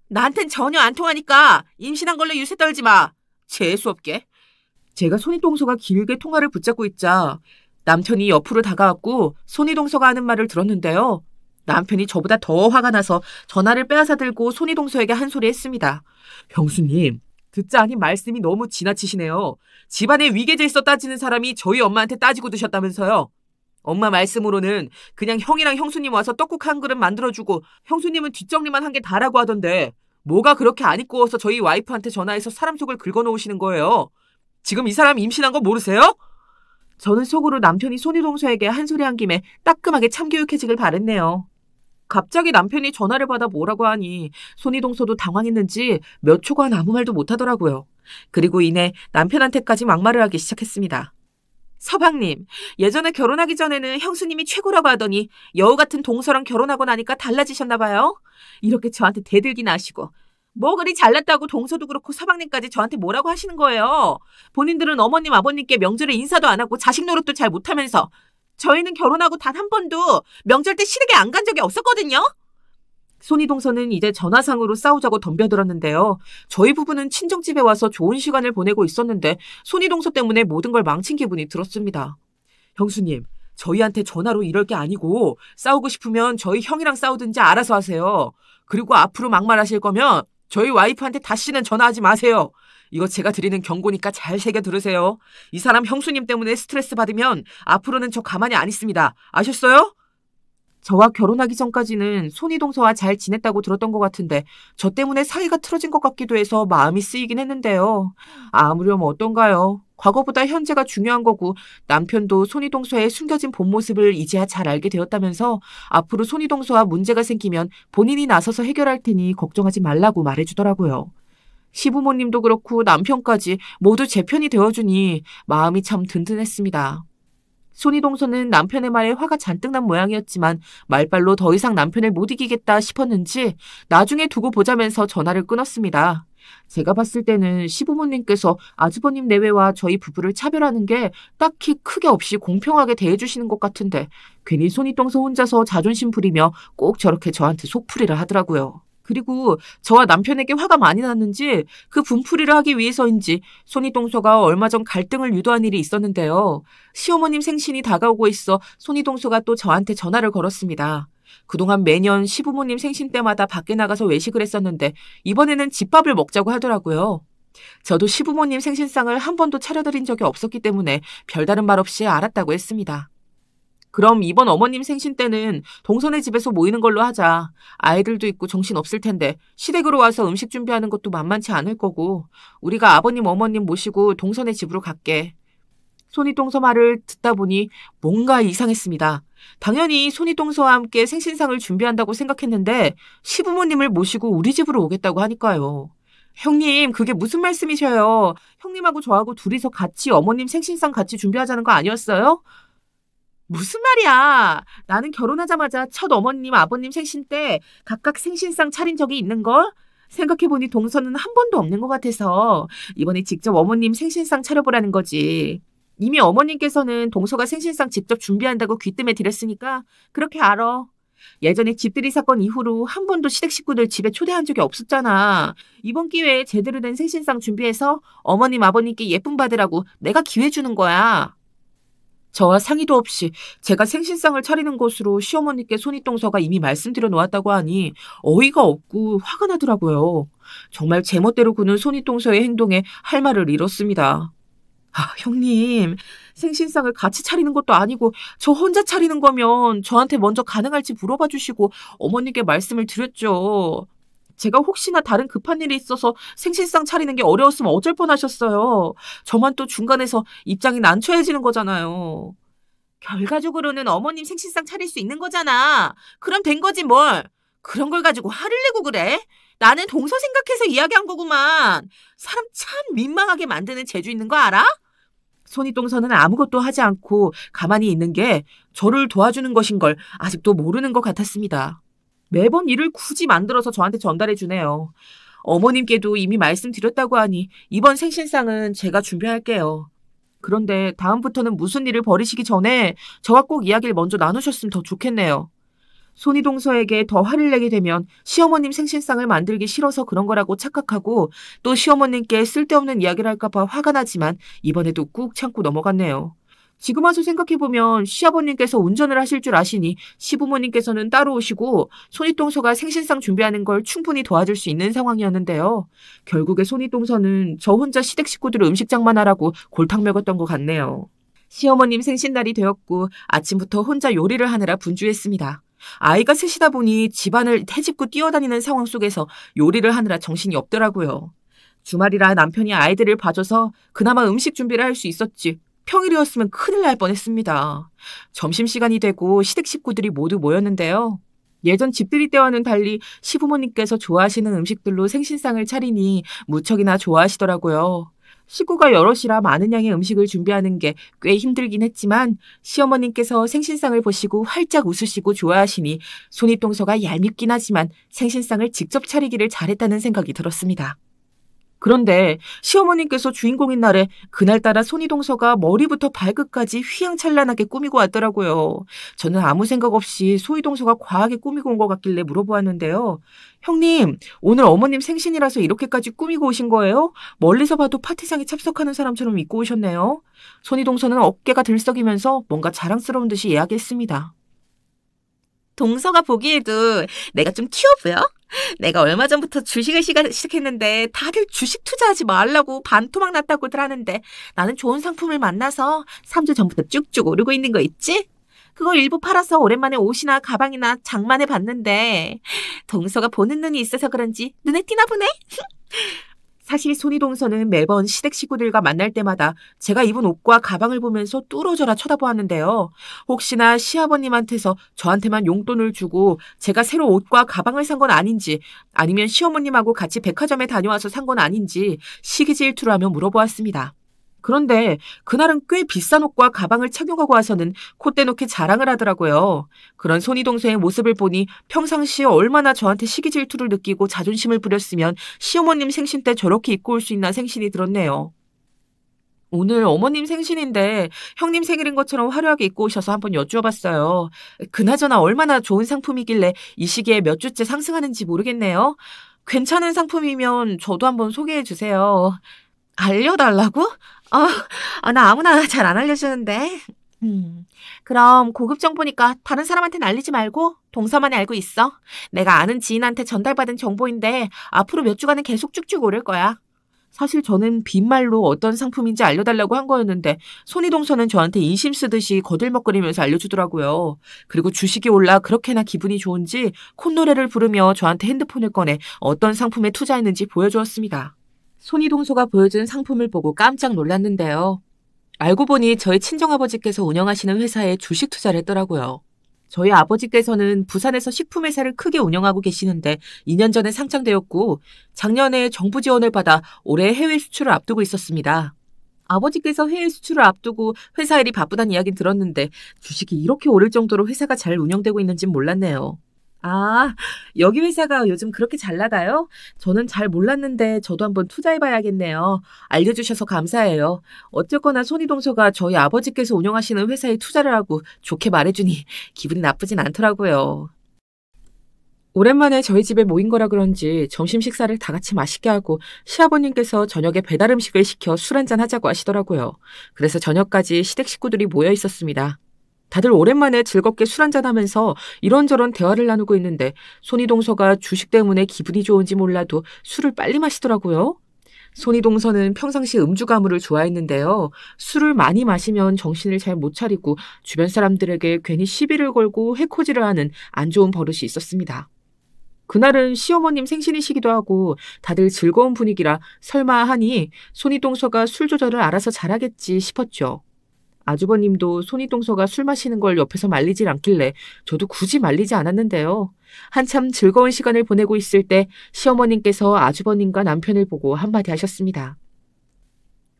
나한텐 전혀 안 통하니까 임신한 걸로 유세 떨지 마. 재수없게. 제가 손이동서가 길게 통화를 붙잡고 있자 남편이 옆으로 다가왔고 손이동서가 하는 말을 들었는데요. 남편이 저보다 더 화가 나서 전화를 빼앗아 들고 손이동서에게 한 소리 했습니다. 형수님, 듣자 하니 말씀이 너무 지나치시네요. 집안의 위계질서 따지는 사람이 저희 엄마한테 따지고 드셨다면서요. 엄마 말씀으로는 그냥 형이랑 형수님 와서 떡국 한 그릇 만들어주고 형수님은 뒷정리만 한 게 다라고 하던데 뭐가 그렇게 안 입고워서 저희 와이프한테 전화해서 사람 속을 긁어놓으시는 거예요. 지금 이 사람 임신한 거 모르세요? 저는 속으로 남편이 손이동서에게 한 소리 한 김에 따끔하게 참교육해지길 바랬네요. 갑자기 남편이 전화를 받아 뭐라고 하니 손이동서도 당황했는지 몇 초간 아무 말도 못하더라고요. 그리고 이내 남편한테까지 막말을 하기 시작했습니다. 서방님, 예전에 결혼하기 전에는 형수님이 최고라고 하더니 여우 같은 동서랑 결혼하고 나니까 달라지셨나 봐요. 이렇게 저한테 대들기나 하시고 뭐 그리 잘났다고 동서도 그렇고 서방님까지 저한테 뭐라고 하시는 거예요. 본인들은 어머님 아버님께 명절에 인사도 안 하고 자식 노릇도 잘 못하면서 저희는 결혼하고 단 한 번도 명절 때 시댁에 안 간 적이 없었거든요. 손이동서는 이제 전화상으로 싸우자고 덤벼들었는데요. 저희 부부는 친정집에 와서 좋은 시간을 보내고 있었는데 손이동서 때문에 모든 걸 망친 기분이 들었습니다. 형수님, 저희한테 전화로 이럴 게 아니고 싸우고 싶으면 저희 형이랑 싸우든지 알아서 하세요. 그리고 앞으로 막말하실 거면 저희 와이프한테 다시는 전화하지 마세요. 이거 제가 드리는 경고니까 잘 새겨 들으세요. 이 사람 형수님 때문에 스트레스 받으면 앞으로는 저 가만히 안 있습니다. 아셨어요? 저와 결혼하기 전까지는 손이동서와 잘 지냈다고 들었던 것 같은데 저 때문에 사이가 틀어진 것 같기도 해서 마음이 쓰이긴 했는데요. 아무렴 어떤가요? 과거보다 현재가 중요한 거고 남편도 손이동서의 숨겨진 본 모습을 이제야 잘 알게 되었다면서 앞으로 손이동서와 문제가 생기면 본인이 나서서 해결할 테니 걱정하지 말라고 말해주더라고요. 시부모님도 그렇고 남편까지 모두 제 편이 되어주니 마음이 참 든든했습니다. 손이동서는 남편의 말에 화가 잔뜩 난 모양이었지만 말발로 더 이상 남편을 못 이기겠다 싶었는지 나중에 두고 보자면서 전화를 끊었습니다. 제가 봤을 때는 시부모님께서 아주버님 내외와 저희 부부를 차별하는 게 딱히 크게 없이 공평하게 대해주시는 것 같은데 괜히 손이동서 혼자서 자존심 부리며 꼭 저렇게 저한테 속풀이를 하더라고요. 그리고 저와 남편에게 화가 많이 났는지 그 분풀이를 하기 위해서인지 손이동서가 얼마 전 갈등을 유도한 일이 있었는데요. 시어머님 생신이 다가오고 있어 손이동서가 또 저한테 전화를 걸었습니다. 그동안 매년 시부모님 생신 때마다 밖에 나가서 외식을 했었는데 이번에는 집밥을 먹자고 하더라고요. 저도 시부모님 생신상을 한 번도 차려드린 적이 없었기 때문에 별다른 말 없이 알았다고 했습니다. 그럼 이번 어머님 생신 때는 동서네 집에서 모이는 걸로 하자. 아이들도 있고 정신 없을 텐데 시댁으로 와서 음식 준비하는 것도 만만치 않을 거고 우리가 아버님 어머님 모시고 동서네 집으로 갈게. 손이동서 말을 듣다 보니 뭔가 이상했습니다. 당연히 손이동서와 함께 생신상을 준비한다고 생각했는데 시부모님을 모시고 우리 집으로 오겠다고 하니까요. 형님, 그게 무슨 말씀이셔요? 형님하고 저하고 둘이서 같이 어머님 생신상 같이 준비하자는 거 아니었어요? 무슨 말이야. 나는 결혼하자마자 첫 어머님, 아버님 생신 때 각각 생신상 차린 적이 있는걸? 생각해보니 동서는 한 번도 없는 것 같아서 이번에 직접 어머님 생신상 차려보라는 거지. 이미 어머님께서는 동서가 생신상 직접 준비한다고 귀뜸해 드렸으니까 그렇게 알아. 예전에 집들이 사건 이후로 한 번도 시댁 식구들 집에 초대한 적이 없었잖아. 이번 기회에 제대로 된 생신상 준비해서 어머님, 아버님께 예쁨 받으라고 내가 기회 주는 거야. 저와 상의도 없이 제가 생신상을 차리는 것으로 시어머니께 손윗동서가 이미 말씀드려 놓았다고 하니 어이가 없고 화가 나더라고요. 정말 제멋대로 구는 손윗동서의 행동에 할 말을 잃었습니다. 형님, 생신상을 같이 차리는 것도 아니고 저 혼자 차리는 거면 저한테 먼저 가능할지 물어봐 주시고 어머님께 말씀을 드렸죠. 제가 혹시나 다른 급한 일이 있어서 생신상 차리는 게 어려웠으면 어쩔 뻔하셨어요. 저만 또 중간에서 입장이 난처해지는 거잖아요. 결과적으로는 어머님 생신상 차릴 수 있는 거잖아. 그럼 된 거지 뭘. 그런 걸 가지고 화를 내고 그래? 나는 동서 생각해서 이야기한 거구만. 사람 참 민망하게 만드는 재주 있는 거 알아? 손윗동서는 아무것도 하지 않고 가만히 있는 게 저를 도와주는 것인 걸 아직도 모르는 것 같았습니다. 매번 일을 굳이 만들어서 저한테 전달해 주네요. 어머님께도 이미 말씀드렸다고 하니 이번 생신상은 제가 준비할게요. 그런데 다음부터는 무슨 일을 벌이시기 전에 저와 꼭 이야기를 먼저 나누셨으면 더 좋겠네요. 손윗동서에게 더 화를 내게 되면 시어머님 생신상을 만들기 싫어서 그런 거라고 착각하고 또 시어머님께 쓸데없는 이야기를 할까봐 화가 나지만 이번에도 꾹 참고 넘어갔네요. 지금 와서 생각해보면 시아버님께서 운전을 하실 줄 아시니 시부모님께서는 따로 오시고 손윗동서가 생신상 준비하는 걸 충분히 도와줄 수 있는 상황이었는데요. 결국에 손윗동서는 저 혼자 시댁 식구들 음식장만 하라고 골탕 먹었던 것 같네요. 시어머님 생신날이 되었고 아침부터 혼자 요리를 하느라 분주했습니다. 아이가 셋이다 보니 집안을 헤집고 뛰어다니는 상황 속에서 요리를 하느라 정신이 없더라고요. 주말이라 남편이 아이들을 봐줘서 그나마 음식 준비를 할 수 있었지. 평일이었으면 큰일 날 뻔했습니다. 점심시간이 되고 시댁 식구들이 모두 모였는데요. 예전 집들이 때와는 달리 시부모님께서 좋아하시는 음식들로 생신상을 차리니 무척이나 좋아하시더라고요. 식구가 여럿이라 많은 양의 음식을 준비하는 게 꽤 힘들긴 했지만 시어머님께서 생신상을 보시고 활짝 웃으시고 좋아하시니 손윗동서가 얄밉긴 하지만 생신상을 직접 차리기를 잘했다는 생각이 들었습니다. 그런데 시어머님께서 주인공인 날에 그날따라 손윗동서가 머리부터 발끝까지 휘황찬란하게 꾸미고 왔더라고요. 저는 아무 생각 없이 손윗동서가 과하게 꾸미고 온 것 같길래 물어보았는데요. 형님, 오늘 어머님 생신이라서 이렇게까지 꾸미고 오신 거예요? 멀리서 봐도 파티상에 참석하는 사람처럼 입고 오셨네요. 손윗동서는 어깨가 들썩이면서 뭔가 자랑스러운 듯이 이야기했습니다. 동서가 보기에도 내가 좀 튀어 보여? 내가 얼마 전부터 주식을 시작했는데 다들 주식 투자하지 말라고 반토막 났다고들 하는데 나는 좋은 상품을 만나서 3주 전부터 쭉쭉 오르고 있는 거 있지? 그걸 일부 팔아서 오랜만에 옷이나 가방이나 장만해 봤는데 동서가 보는 눈이 있어서 그런지 눈에 띄나 보네? 사실 손윗동서는 매번 시댁 식구들과 만날 때마다 제가 입은 옷과 가방을 보면서 뚫어져라 쳐다보았는데요. 혹시나 시아버님한테서 저한테만 용돈을 주고 제가 새로 옷과 가방을 산 건 아닌지 아니면 시어머님하고 같이 백화점에 다녀와서 산 건 아닌지 시기 질투를 하며 물어보았습니다. 그런데 그날은 꽤 비싼 옷과 가방을 착용하고 와서는 콧대 놓게 자랑을 하더라고요. 그런 손윗동서의 모습을 보니 평상시에 얼마나 저한테 시기 질투를 느끼고 자존심을 부렸으면 시어머님 생신 때 저렇게 입고 올 수 있나 생신이 들었네요. 오늘 어머님 생신인데 형님 생일인 것처럼 화려하게 입고 오셔서 한번 여쭈어봤어요. 그나저나 얼마나 좋은 상품이길래 이 시기에 몇 주째 상승하는지 모르겠네요. 괜찮은 상품이면 저도 한번 소개해 주세요. 알려달라고? 나 아무나 잘 안 알려주는데. 그럼 고급 정보니까 다른 사람한테는 알리지 말고 동서만이 알고 있어. 내가 아는 지인한테 전달받은 정보인데 앞으로 몇 주간은 계속 쭉쭉 오를 거야. 사실 저는 빈말로 어떤 상품인지 알려달라고 한 거였는데 손윗동서는 저한테 인심 쓰듯이 거들먹거리면서 알려주더라고요. 그리고 주식이 올라 그렇게나 기분이 좋은지 콧노래를 부르며 저한테 핸드폰을 꺼내 어떤 상품에 투자했는지 보여주었습니다. 손윗동서가 보여준 상품을 보고 깜짝 놀랐는데요. 알고 보니 저희 친정아버지께서 운영하시는 회사에 주식 투자를 했더라고요. 저희 아버지께서는 부산에서 식품회사를 크게 운영하고 계시는데 2년 전에 상장되었고 작년에 정부 지원을 받아 올해 해외 수출을 앞두고 있었습니다. 아버지께서 해외 수출을 앞두고 회사 일이 바쁘다는 이야기는 들었는데 주식이 이렇게 오를 정도로 회사가 잘 운영되고 있는지는 몰랐네요. 여기 회사가 요즘 그렇게 잘 나가요? 저는 잘 몰랐는데 저도 한번 투자해봐야겠네요. 알려주셔서 감사해요. 어쨌거나 손윗동서가 저희 아버지께서 운영하시는 회사에 투자를 하고 좋게 말해주니 기분이 나쁘진 않더라고요. 오랜만에 저희 집에 모인 거라 그런지 점심 식사를 다 같이 맛있게 하고 시아버님께서 저녁에 배달 음식을 시켜 술 한잔 하자고 하시더라고요. 그래서 저녁까지 시댁 식구들이 모여 있었습니다. 다들 오랜만에 즐겁게 술 한잔 하면서 이런저런 대화를 나누고 있는데 손이동서가 주식 때문에 기분이 좋은지 몰라도 술을 빨리 마시더라고요. 손이동서는 평상시 음주 가무를 좋아했는데요. 술을 많이 마시면 정신을 잘 못 차리고 주변 사람들에게 괜히 시비를 걸고 해코지를 하는 안 좋은 버릇이 있었습니다. 그날은 시어머님 생신이시기도 하고 다들 즐거운 분위기라 설마 하니 손이동서가 술 조절을 알아서 잘하겠지 싶었죠. 아주버님도 손이동서가 술 마시는 걸 옆에서 말리질 않길래 저도 굳이 말리지 않았는데요. 한참 즐거운 시간을 보내고 있을 때 시어머님께서 아주버님과 남편을 보고 한마디 하셨습니다.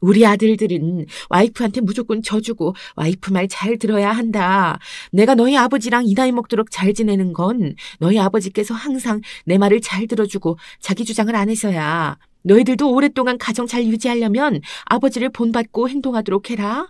우리 아들들은 와이프한테 무조건 져주고 와이프 말 잘 들어야 한다. 내가 너희 아버지랑 이 나이 먹도록 잘 지내는 건 너희 아버지께서 항상 내 말을 잘 들어주고 자기 주장을 안 해서야. 너희들도 오랫동안 가정 잘 유지하려면 아버지를 본받고 행동하도록 해라.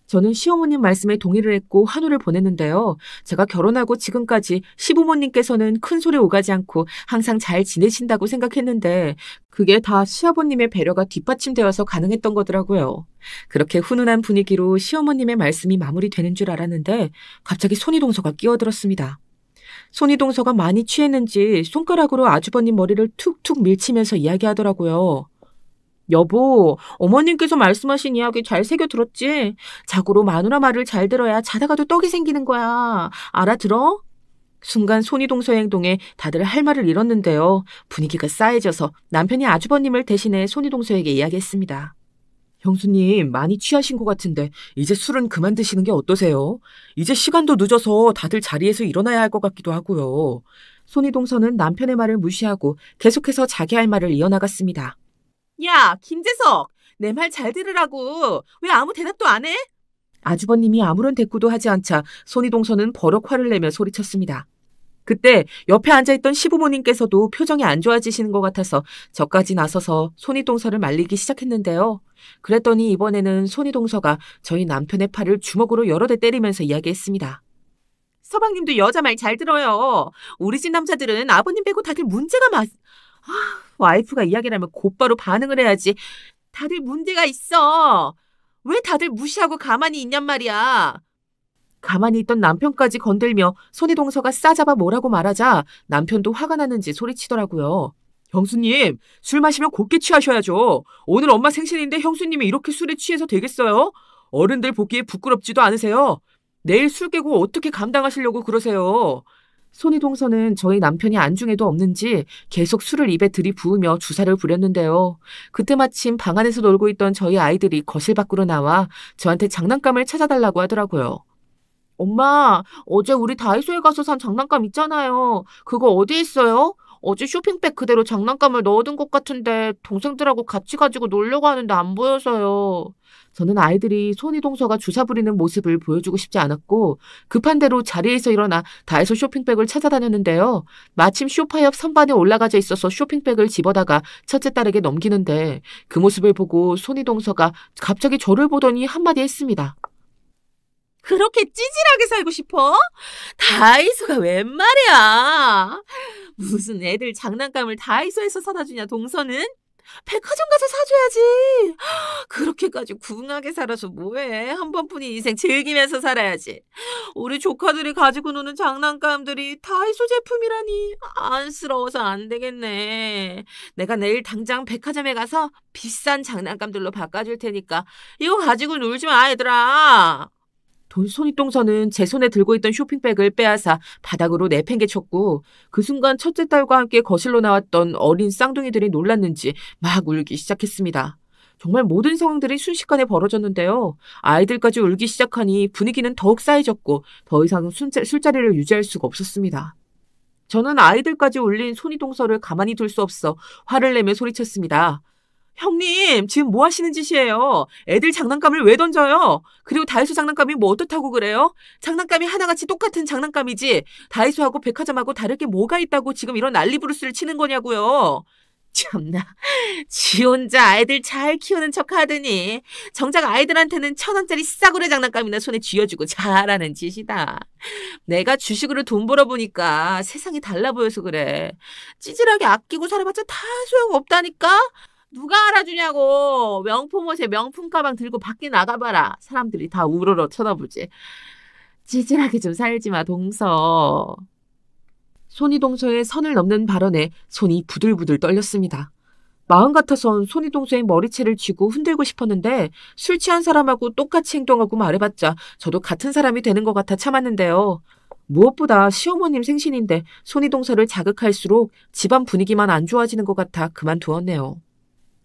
저는 시어머님 말씀에 동의를 했고 한우를 보냈는데요. 제가 결혼하고 지금까지 시부모님께서는 큰 소리 오가지 않고 항상 잘 지내신다고 생각했는데 그게 다 시아버님의 배려가 뒷받침되어서 가능했던 거더라고요. 그렇게 훈훈한 분위기로 시어머님의 말씀이 마무리되는 줄 알았는데 갑자기 손이동서가 끼어들었습니다. 손이동서가 많이 취했는지 손가락으로 아주버님 머리를 툭툭 밀치면서 이야기하더라고요. 여보, 어머님께서 말씀하신 이야기 잘 새겨 들었지? 자고로 마누라 말을 잘 들어야 자다가도 떡이 생기는 거야. 알아들어? 순간 손이동서의 행동에 다들 할 말을 잃었는데요. 분위기가 싸해져서 남편이 아주버님을 대신해 손이동서에게 이야기했습니다. 형수님, 많이 취하신 것 같은데 이제 술은 그만 드시는 게 어떠세요? 이제 시간도 늦어서 다들 자리에서 일어나야 할 것 같기도 하고요. 손이동서는 남편의 말을 무시하고 계속해서 자기 할 말을 이어나갔습니다. 야, 김재석! 내 말 잘 들으라고! 왜 아무 대답도 안 해? 아주버님이 아무런 대꾸도 하지 않자 손이동서는 버럭 화를 내며 소리쳤습니다. 그때 옆에 앉아있던 시부모님께서도 표정이 안 좋아지시는 것 같아서 저까지 나서서 손이동서를 말리기 시작했는데요. 그랬더니 이번에는 손이동서가 저희 남편의 팔을 주먹으로 여러 대 때리면서 이야기했습니다. 서방님도 여자 말 잘 들어요. 우리 집 남자들은 아버님 빼고 다들 문제가 와이프가 이야기를 하면 곧바로 반응을 해야지. 다들 문제가 있어. 왜 다들 무시하고 가만히 있냔 말이야. 가만히 있던 남편까지 건들며 손이동서가 싸잡아 뭐라고 말하자 남편도 화가 나는지 소리치더라고요. 형수님, 술 마시면 곱게 취하셔야죠. 오늘 엄마 생신인데 형수님이 이렇게 술에 취해서 되겠어요? 어른들 보기에 부끄럽지도 않으세요? 내일 술 깨고 어떻게 감당하시려고 그러세요? 손이동서는 저희 남편이 안중에도 없는지 계속 술을 입에 들이부으며 주사를 부렸는데요. 그때 마침 방 안에서 놀고 있던 저희 아이들이 거실 밖으로 나와 저한테 장난감을 찾아달라고 하더라고요. 엄마, 어제 우리 다이소에 가서 산 장난감 있잖아요. 그거 어디에 있어요? 어제 쇼핑백 그대로 장난감을 넣어둔 것 같은데 동생들하고 같이 가지고 놀려고 하는데 안 보여서요. 저는 아이들이 손이동서가 주사 부리는 모습을 보여주고 싶지 않았고 급한 대로 자리에서 일어나 다이소 쇼핑백을 찾아다녔는데요. 마침 소파 옆 선반에 올라가져 있어서 쇼핑백을 집어다가 첫째 딸에게 넘기는데 그 모습을 보고 손이동서가 갑자기 저를 보더니 한마디 했습니다. 그렇게 찌질하게 살고 싶어? 다이소가 웬 말이야? 무슨 애들 장난감을 다이소에서 사다 주냐, 동서는? 백화점 가서 사줘야지. 그렇게까지 궁하게 살아서 뭐해. 한 번뿐인 인생 즐기면서 살아야지. 우리 조카들이 가지고 노는 장난감들이 다이소 제품이라니 안쓰러워서 안 되겠네. 내가 내일 당장 백화점에 가서 비싼 장난감들로 바꿔줄 테니까 이거 가지고 놀지 마, 얘들아. 손이동서는 제 손에 들고 있던 쇼핑백을 빼앗아 바닥으로 내팽개쳤고 그 순간 첫째 딸과 함께 거실로 나왔던 어린 쌍둥이들이 놀랐는지 막 울기 시작했습니다. 정말 모든 상황들이 순식간에 벌어졌는데요. 아이들까지 울기 시작하니 분위기는 더욱 싸해졌고 더 이상 술자리를 유지할 수가 없었습니다. 저는 아이들까지 울린 손이동서를 가만히 둘 수 없어 화를 내며 소리쳤습니다. 형님, 지금 뭐 하시는 짓이에요? 애들 장난감을 왜 던져요? 그리고 다이소 장난감이 뭐 어떻다고 그래요? 장난감이 하나같이 똑같은 장난감이지 다이소하고 백화점하고 다를 게 뭐가 있다고 지금 이런 난리부르스를 치는 거냐고요. 참나, 지 혼자 아이들 잘 키우는 척 하더니 정작 아이들한테는 1,000원짜리 싸구려 장난감이나 손에 쥐어주고 잘하는 짓이다. 내가 주식으로 돈 벌어보니까 세상이 달라 보여서 그래. 찌질하게 아끼고 살아봤자 다 소용없다니까? 누가 알아주냐고. 명품 옷에 명품 가방 들고 밖에 나가봐라. 사람들이 다 우러러 쳐다보지. 찌질하게 좀 살지 마, 동서. 손이동서의 선을 넘는 발언에 손이 부들부들 떨렸습니다. 마음 같아선 손이동서의 머리채를 쥐고 흔들고 싶었는데 술 취한 사람하고 똑같이 행동하고 말해봤자 저도 같은 사람이 되는 것 같아 참았는데요. 무엇보다 시어머님 생신인데 손이동서를 자극할수록 집안 분위기만 안 좋아지는 것 같아 그만두었네요.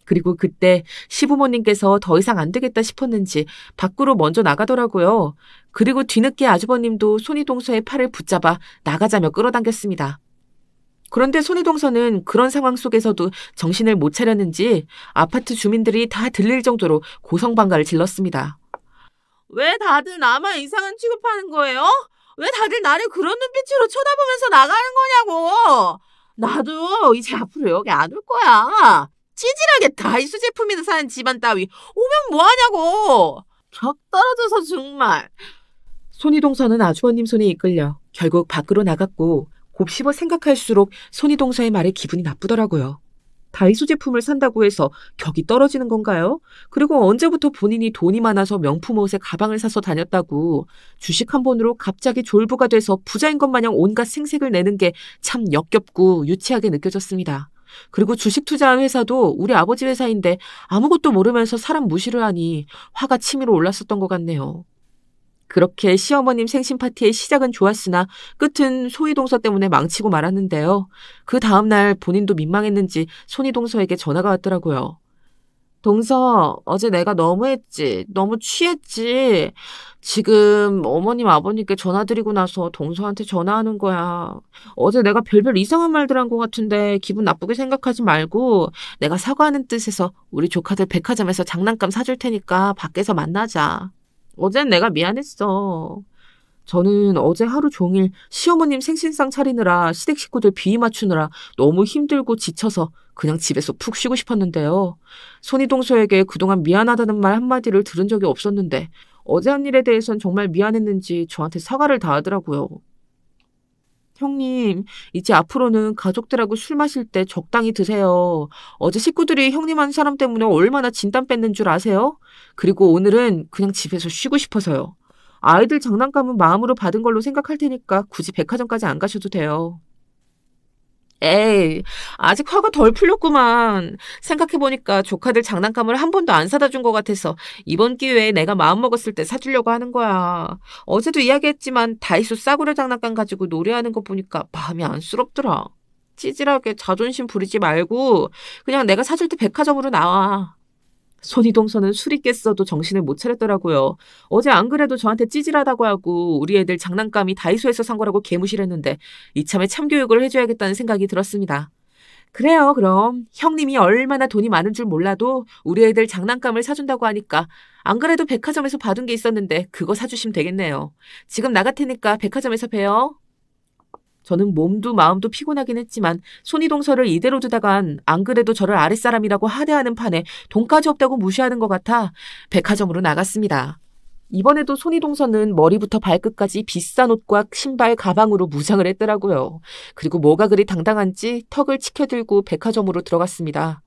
그리고 그때 시부모님께서 더 이상 안 되겠다 싶었는지 밖으로 먼저 나가더라고요. 그리고 뒤늦게 아주버님도 손이동서의 팔을 붙잡아 나가자며 끌어당겼습니다. 그런데 손이동서는 그런 상황 속에서도 정신을 못 차렸는지 아파트 주민들이 다 들릴 정도로 고성방가를 질렀습니다. 왜 다들 나만 이상한 취급하는 거예요? 왜 다들 나를 그런 눈빛으로 쳐다보면서 나가는 거냐고. 나도 이제 앞으로 여기 안 올 거야. 찌질하게 다이소 제품이나 사는 집안 따위 오면 뭐하냐고. 적 떨어져서 정말. 손이동서는 아주버님 손에 이끌려 결국 밖으로 나갔고 곱씹어 생각할수록 손이동서의 말에 기분이 나쁘더라고요. 다이소 제품을 산다고 해서 격이 떨어지는 건가요? 그리고 언제부터 본인이 돈이 많아서 명품 옷에 가방을 사서 다녔다고 주식 한 번으로 갑자기 졸부가 돼서 부자인 것 마냥 온갖 생색을 내는 게 참 역겹고 유치하게 느껴졌습니다. 그리고 주식 투자한 회사도 우리 아버지 회사인데 아무것도 모르면서 사람 무시를 하니 화가 치밀어 올랐었던 것 같네요. 그렇게 시어머님 생신 파티의 시작은 좋았으나 끝은 손이동서 때문에 망치고 말았는데요. 그 다음날 본인도 민망했는지 손이동서에게 전화가 왔더라고요. 동서, 어제 내가 너무했지. 너무 취했지. 지금 어머님 아버님께 전화드리고 나서 동서한테 전화하는 거야. 어제 내가 별별 이상한 말들 한 것 같은데 기분 나쁘게 생각하지 말고 내가 사과하는 뜻에서 우리 조카들 백화점에서 장난감 사줄 테니까 밖에서 만나자. 어젠 내가 미안했어. 저는 어제 하루 종일 시어머님 생신상 차리느라 시댁 식구들 비위 맞추느라 너무 힘들고 지쳐서 그냥 집에서 푹 쉬고 싶었는데요. 손이동서에게 그동안 미안하다는 말 한마디를 들은 적이 없었는데 어제 한 일에 대해선 정말 미안했는지 저한테 사과를 다 하더라고요. 형님, 이제 앞으로는 가족들하고 술 마실 때 적당히 드세요. 어제 식구들이 형님 한 사람 때문에 얼마나 진땀 뺐는 줄 아세요? 그리고 오늘은 그냥 집에서 쉬고 싶어서요. 아이들 장난감은 마음으로 받은 걸로 생각할 테니까 굳이 백화점까지 안 가셔도 돼요. 에이, 아직 화가 덜 풀렸구만. 생각해보니까 조카들 장난감을 한 번도 안 사다 준 것 같아서 이번 기회에 내가 마음먹었을 때 사주려고 하는 거야. 어제도 이야기했지만 다이소 싸구려 장난감 가지고 노래하는 거 보니까 마음이 안쓰럽더라. 찌질하게 자존심 부리지 말고 그냥 내가 사줄 때 백화점으로 나와. 손이동서는 술이 깼어도 정신을 못 차렸더라고요. 어제 안 그래도 저한테 찌질하다고 하고 우리 애들 장난감이 다이소에서 산 거라고 개무시했는데 이참에 참교육을 해줘야겠다는 생각이 들었습니다. 그래요, 그럼 형님이 얼마나 돈이 많은 줄 몰라도 우리 애들 장난감을 사준다고 하니까 안 그래도 백화점에서 받은 게 있었는데 그거 사주시면 되겠네요. 지금 나갈 테니까 백화점에서 봬요. 저는 몸도 마음도 피곤하긴 했지만 손이동서를 이대로 두다간 안 그래도 저를 아랫사람이라고 하대하는 판에 돈까지 없다고 무시하는 것 같아 백화점으로 나갔습니다. 이번에도 손이동서는 머리부터 발끝까지 비싼 옷과 신발, 가방으로 무장을 했더라고요. 그리고 뭐가 그리 당당한지 턱을 치켜들고 백화점으로 들어갔습니다.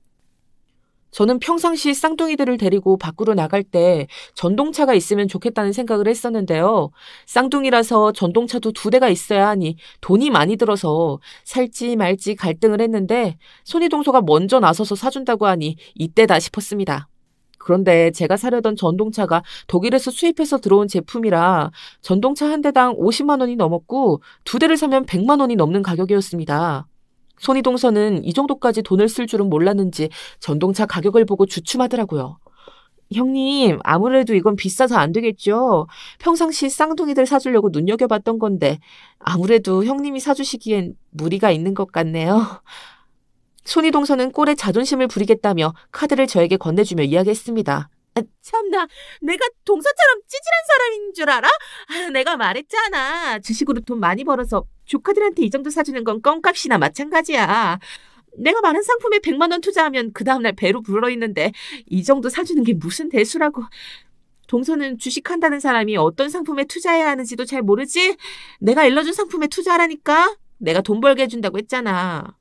저는 평상시 쌍둥이들을 데리고 밖으로 나갈 때 전동차가 있으면 좋겠다는 생각을 했었는데요. 쌍둥이라서 전동차도 2대가 있어야 하니 돈이 많이 들어서 살지 말지 갈등을 했는데 손이동서가 먼저 나서서 사준다고 하니 이때다 싶었습니다. 그런데 제가 사려던 전동차가 독일에서 수입해서 들어온 제품이라 전동차 한 대당 50만 원이 넘었고 2대를 사면 100만 원이 넘는 가격이었습니다. 손이동서는 이 정도까지 돈을 쓸 줄은 몰랐는지 전동차 가격을 보고 주춤하더라고요. 형님, 아무래도 이건 비싸서 안 되겠죠? 평상시 쌍둥이들 사주려고 눈여겨봤던 건데 아무래도 형님이 사주시기엔 무리가 있는 것 같네요. 손이동서는 꼴에 자존심을 부리겠다며 카드를 저에게 건네주며 이야기했습니다. 참나, 내가 동서처럼 찌질한 사람인 줄 알아? 내가 말했잖아. 주식으로 돈 많이 벌어서 조카들한테 이 정도 사주는 건 껌값이나 마찬가지야. 내가 많은 상품에 100만 원 투자하면 그 다음날 배로 불어있는데 이 정도 사주는 게 무슨 대수라고. 동서는 주식한다는 사람이 어떤 상품에 투자해야 하는지도 잘 모르지? 내가 일러준 상품에 투자하라니까? 내가 돈 벌게 해준다고 했잖아.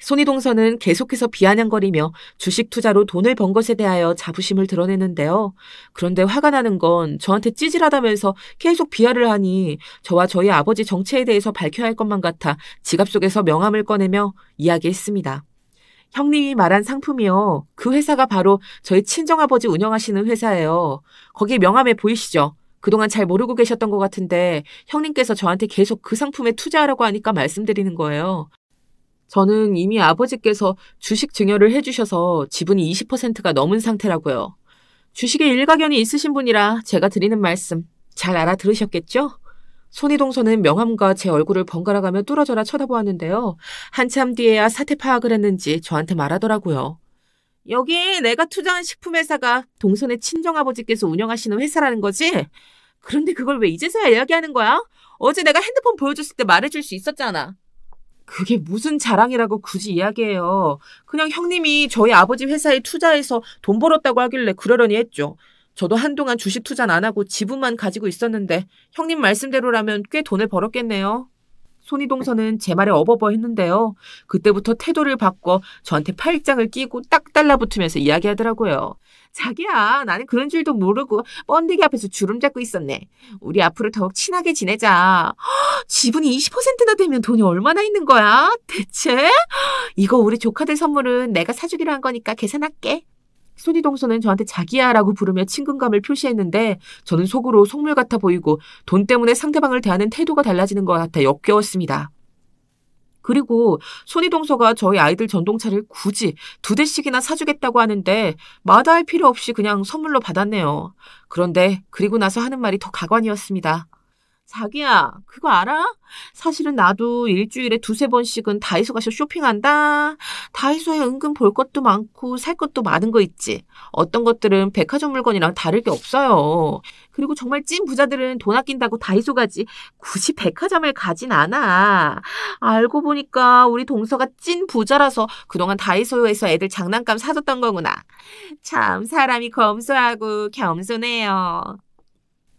손이동서는 계속해서 비아냥거리며 주식 투자로 돈을 번 것에 대하여 자부심을 드러내는데요. 그런데 화가 나는 건 저한테 찌질하다면서 계속 비하를 하니 저와 저희 아버지 정체에 대해서 밝혀야 할 것만 같아 지갑 속에서 명함을 꺼내며 이야기했습니다. 형님이 말한 상품이요. 그 회사가 바로 저희 친정아버지 운영하시는 회사예요. 거기 명함에 보이시죠? 그동안 잘 모르고 계셨던 것 같은데 형님께서 저한테 계속 그 상품에 투자하라고 하니까 말씀드리는 거예요. 저는 이미 아버지께서 주식 증여를 해주셔서 지분이 20%가 넘은 상태라고요. 주식에 일가견이 있으신 분이라 제가 드리는 말씀 잘 알아들으셨겠죠? 손이동서는 명함과 제 얼굴을 번갈아가며 뚫어져라 쳐다보았는데요. 한참 뒤에야 사태 파악을 했는지 저한테 말하더라고요. 여기 내가 투자한 식품회사가 동선의 친정아버지께서 운영하시는 회사라는 거지? 그런데 그걸 왜 이제서야 이야기하는 거야? 어제 내가 핸드폰 보여줬을 때 말해줄 수 있었잖아. 그게 무슨 자랑이라고 굳이 이야기해요. 그냥 형님이 저희 아버지 회사에 투자해서 돈 벌었다고 하길래 그러려니 했죠. 저도 한동안 주식 투자는 안 하고 지분만 가지고 있었는데 형님 말씀대로라면 꽤 돈을 벌었겠네요. 손이동서는 제 말에 어버버 했는데요. 그때부터 태도를 바꿔 저한테 팔짱을 끼고 딱 달라붙으면서 이야기하더라고요. 자기야, 나는 그런 줄도 모르고 번데기 앞에서 주름 잡고 있었네. 우리 앞으로 더욱 친하게 지내자. 지분이 20%나 되면 돈이 얼마나 있는 거야? 대체? 이거 우리 조카들 선물은 내가 사주기로 한 거니까 계산할게. 손이동서는 저한테 자기야라고 부르며 친근감을 표시했는데 저는 속으로 속물 같아 보이고 돈 때문에 상대방을 대하는 태도가 달라지는 것 같아 역겨웠습니다. 그리고 손이동서가 저희 아이들 전동차를 굳이 2대씩이나 사주겠다고 하는데 마다할 필요 없이 그냥 선물로 받았네요. 그런데 그리고 나서 하는 말이 더 가관이었습니다. 자기야, 그거 알아? 사실은 나도 일주일에 2-3번씩은 다이소 가서 쇼핑한다. 다이소에 은근 볼 것도 많고 살 것도 많은 거 있지. 어떤 것들은 백화점 물건이랑 다를 게 없어요. 그리고 정말 찐 부자들은 돈 아낀다고 다이소 가지 굳이 백화점을 가진 않아. 알고 보니까 우리 동서가 찐 부자라서 그동안 다이소에서 애들 장난감 사줬던 거구나. 참 사람이 검소하고 겸손해요.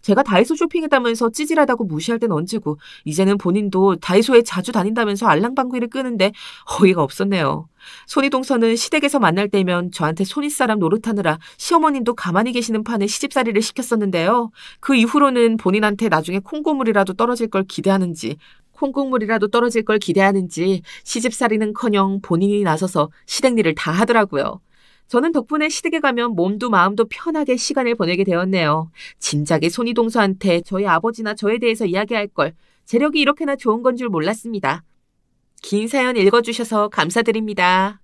제가 다이소 쇼핑했다면서 찌질하다고 무시할 땐 언제고 이제는 본인도 다이소에 자주 다닌다면서 알랑방귀를 끄는데 어이가 없었네요. 손이동서는 시댁에서 만날 때면 저한테 손윗사람 노릇하느라 시어머님도 가만히 계시는 판에 시집살이를 시켰었는데요. 그 이후로는 본인한테 나중에 콩고물이라도 떨어질 걸 기대하는지 시집살이는커녕 본인이 나서서 시댁 일을 다 하더라고요. 저는 덕분에 시댁에 가면 몸도 마음도 편하게 시간을 보내게 되었네요. 진작에 손이동서한테 저희 아버지나 저에 대해서 이야기할 걸 재력이 이렇게나 좋은 건 줄 몰랐습니다. 긴 사연 읽어주셔서 감사드립니다.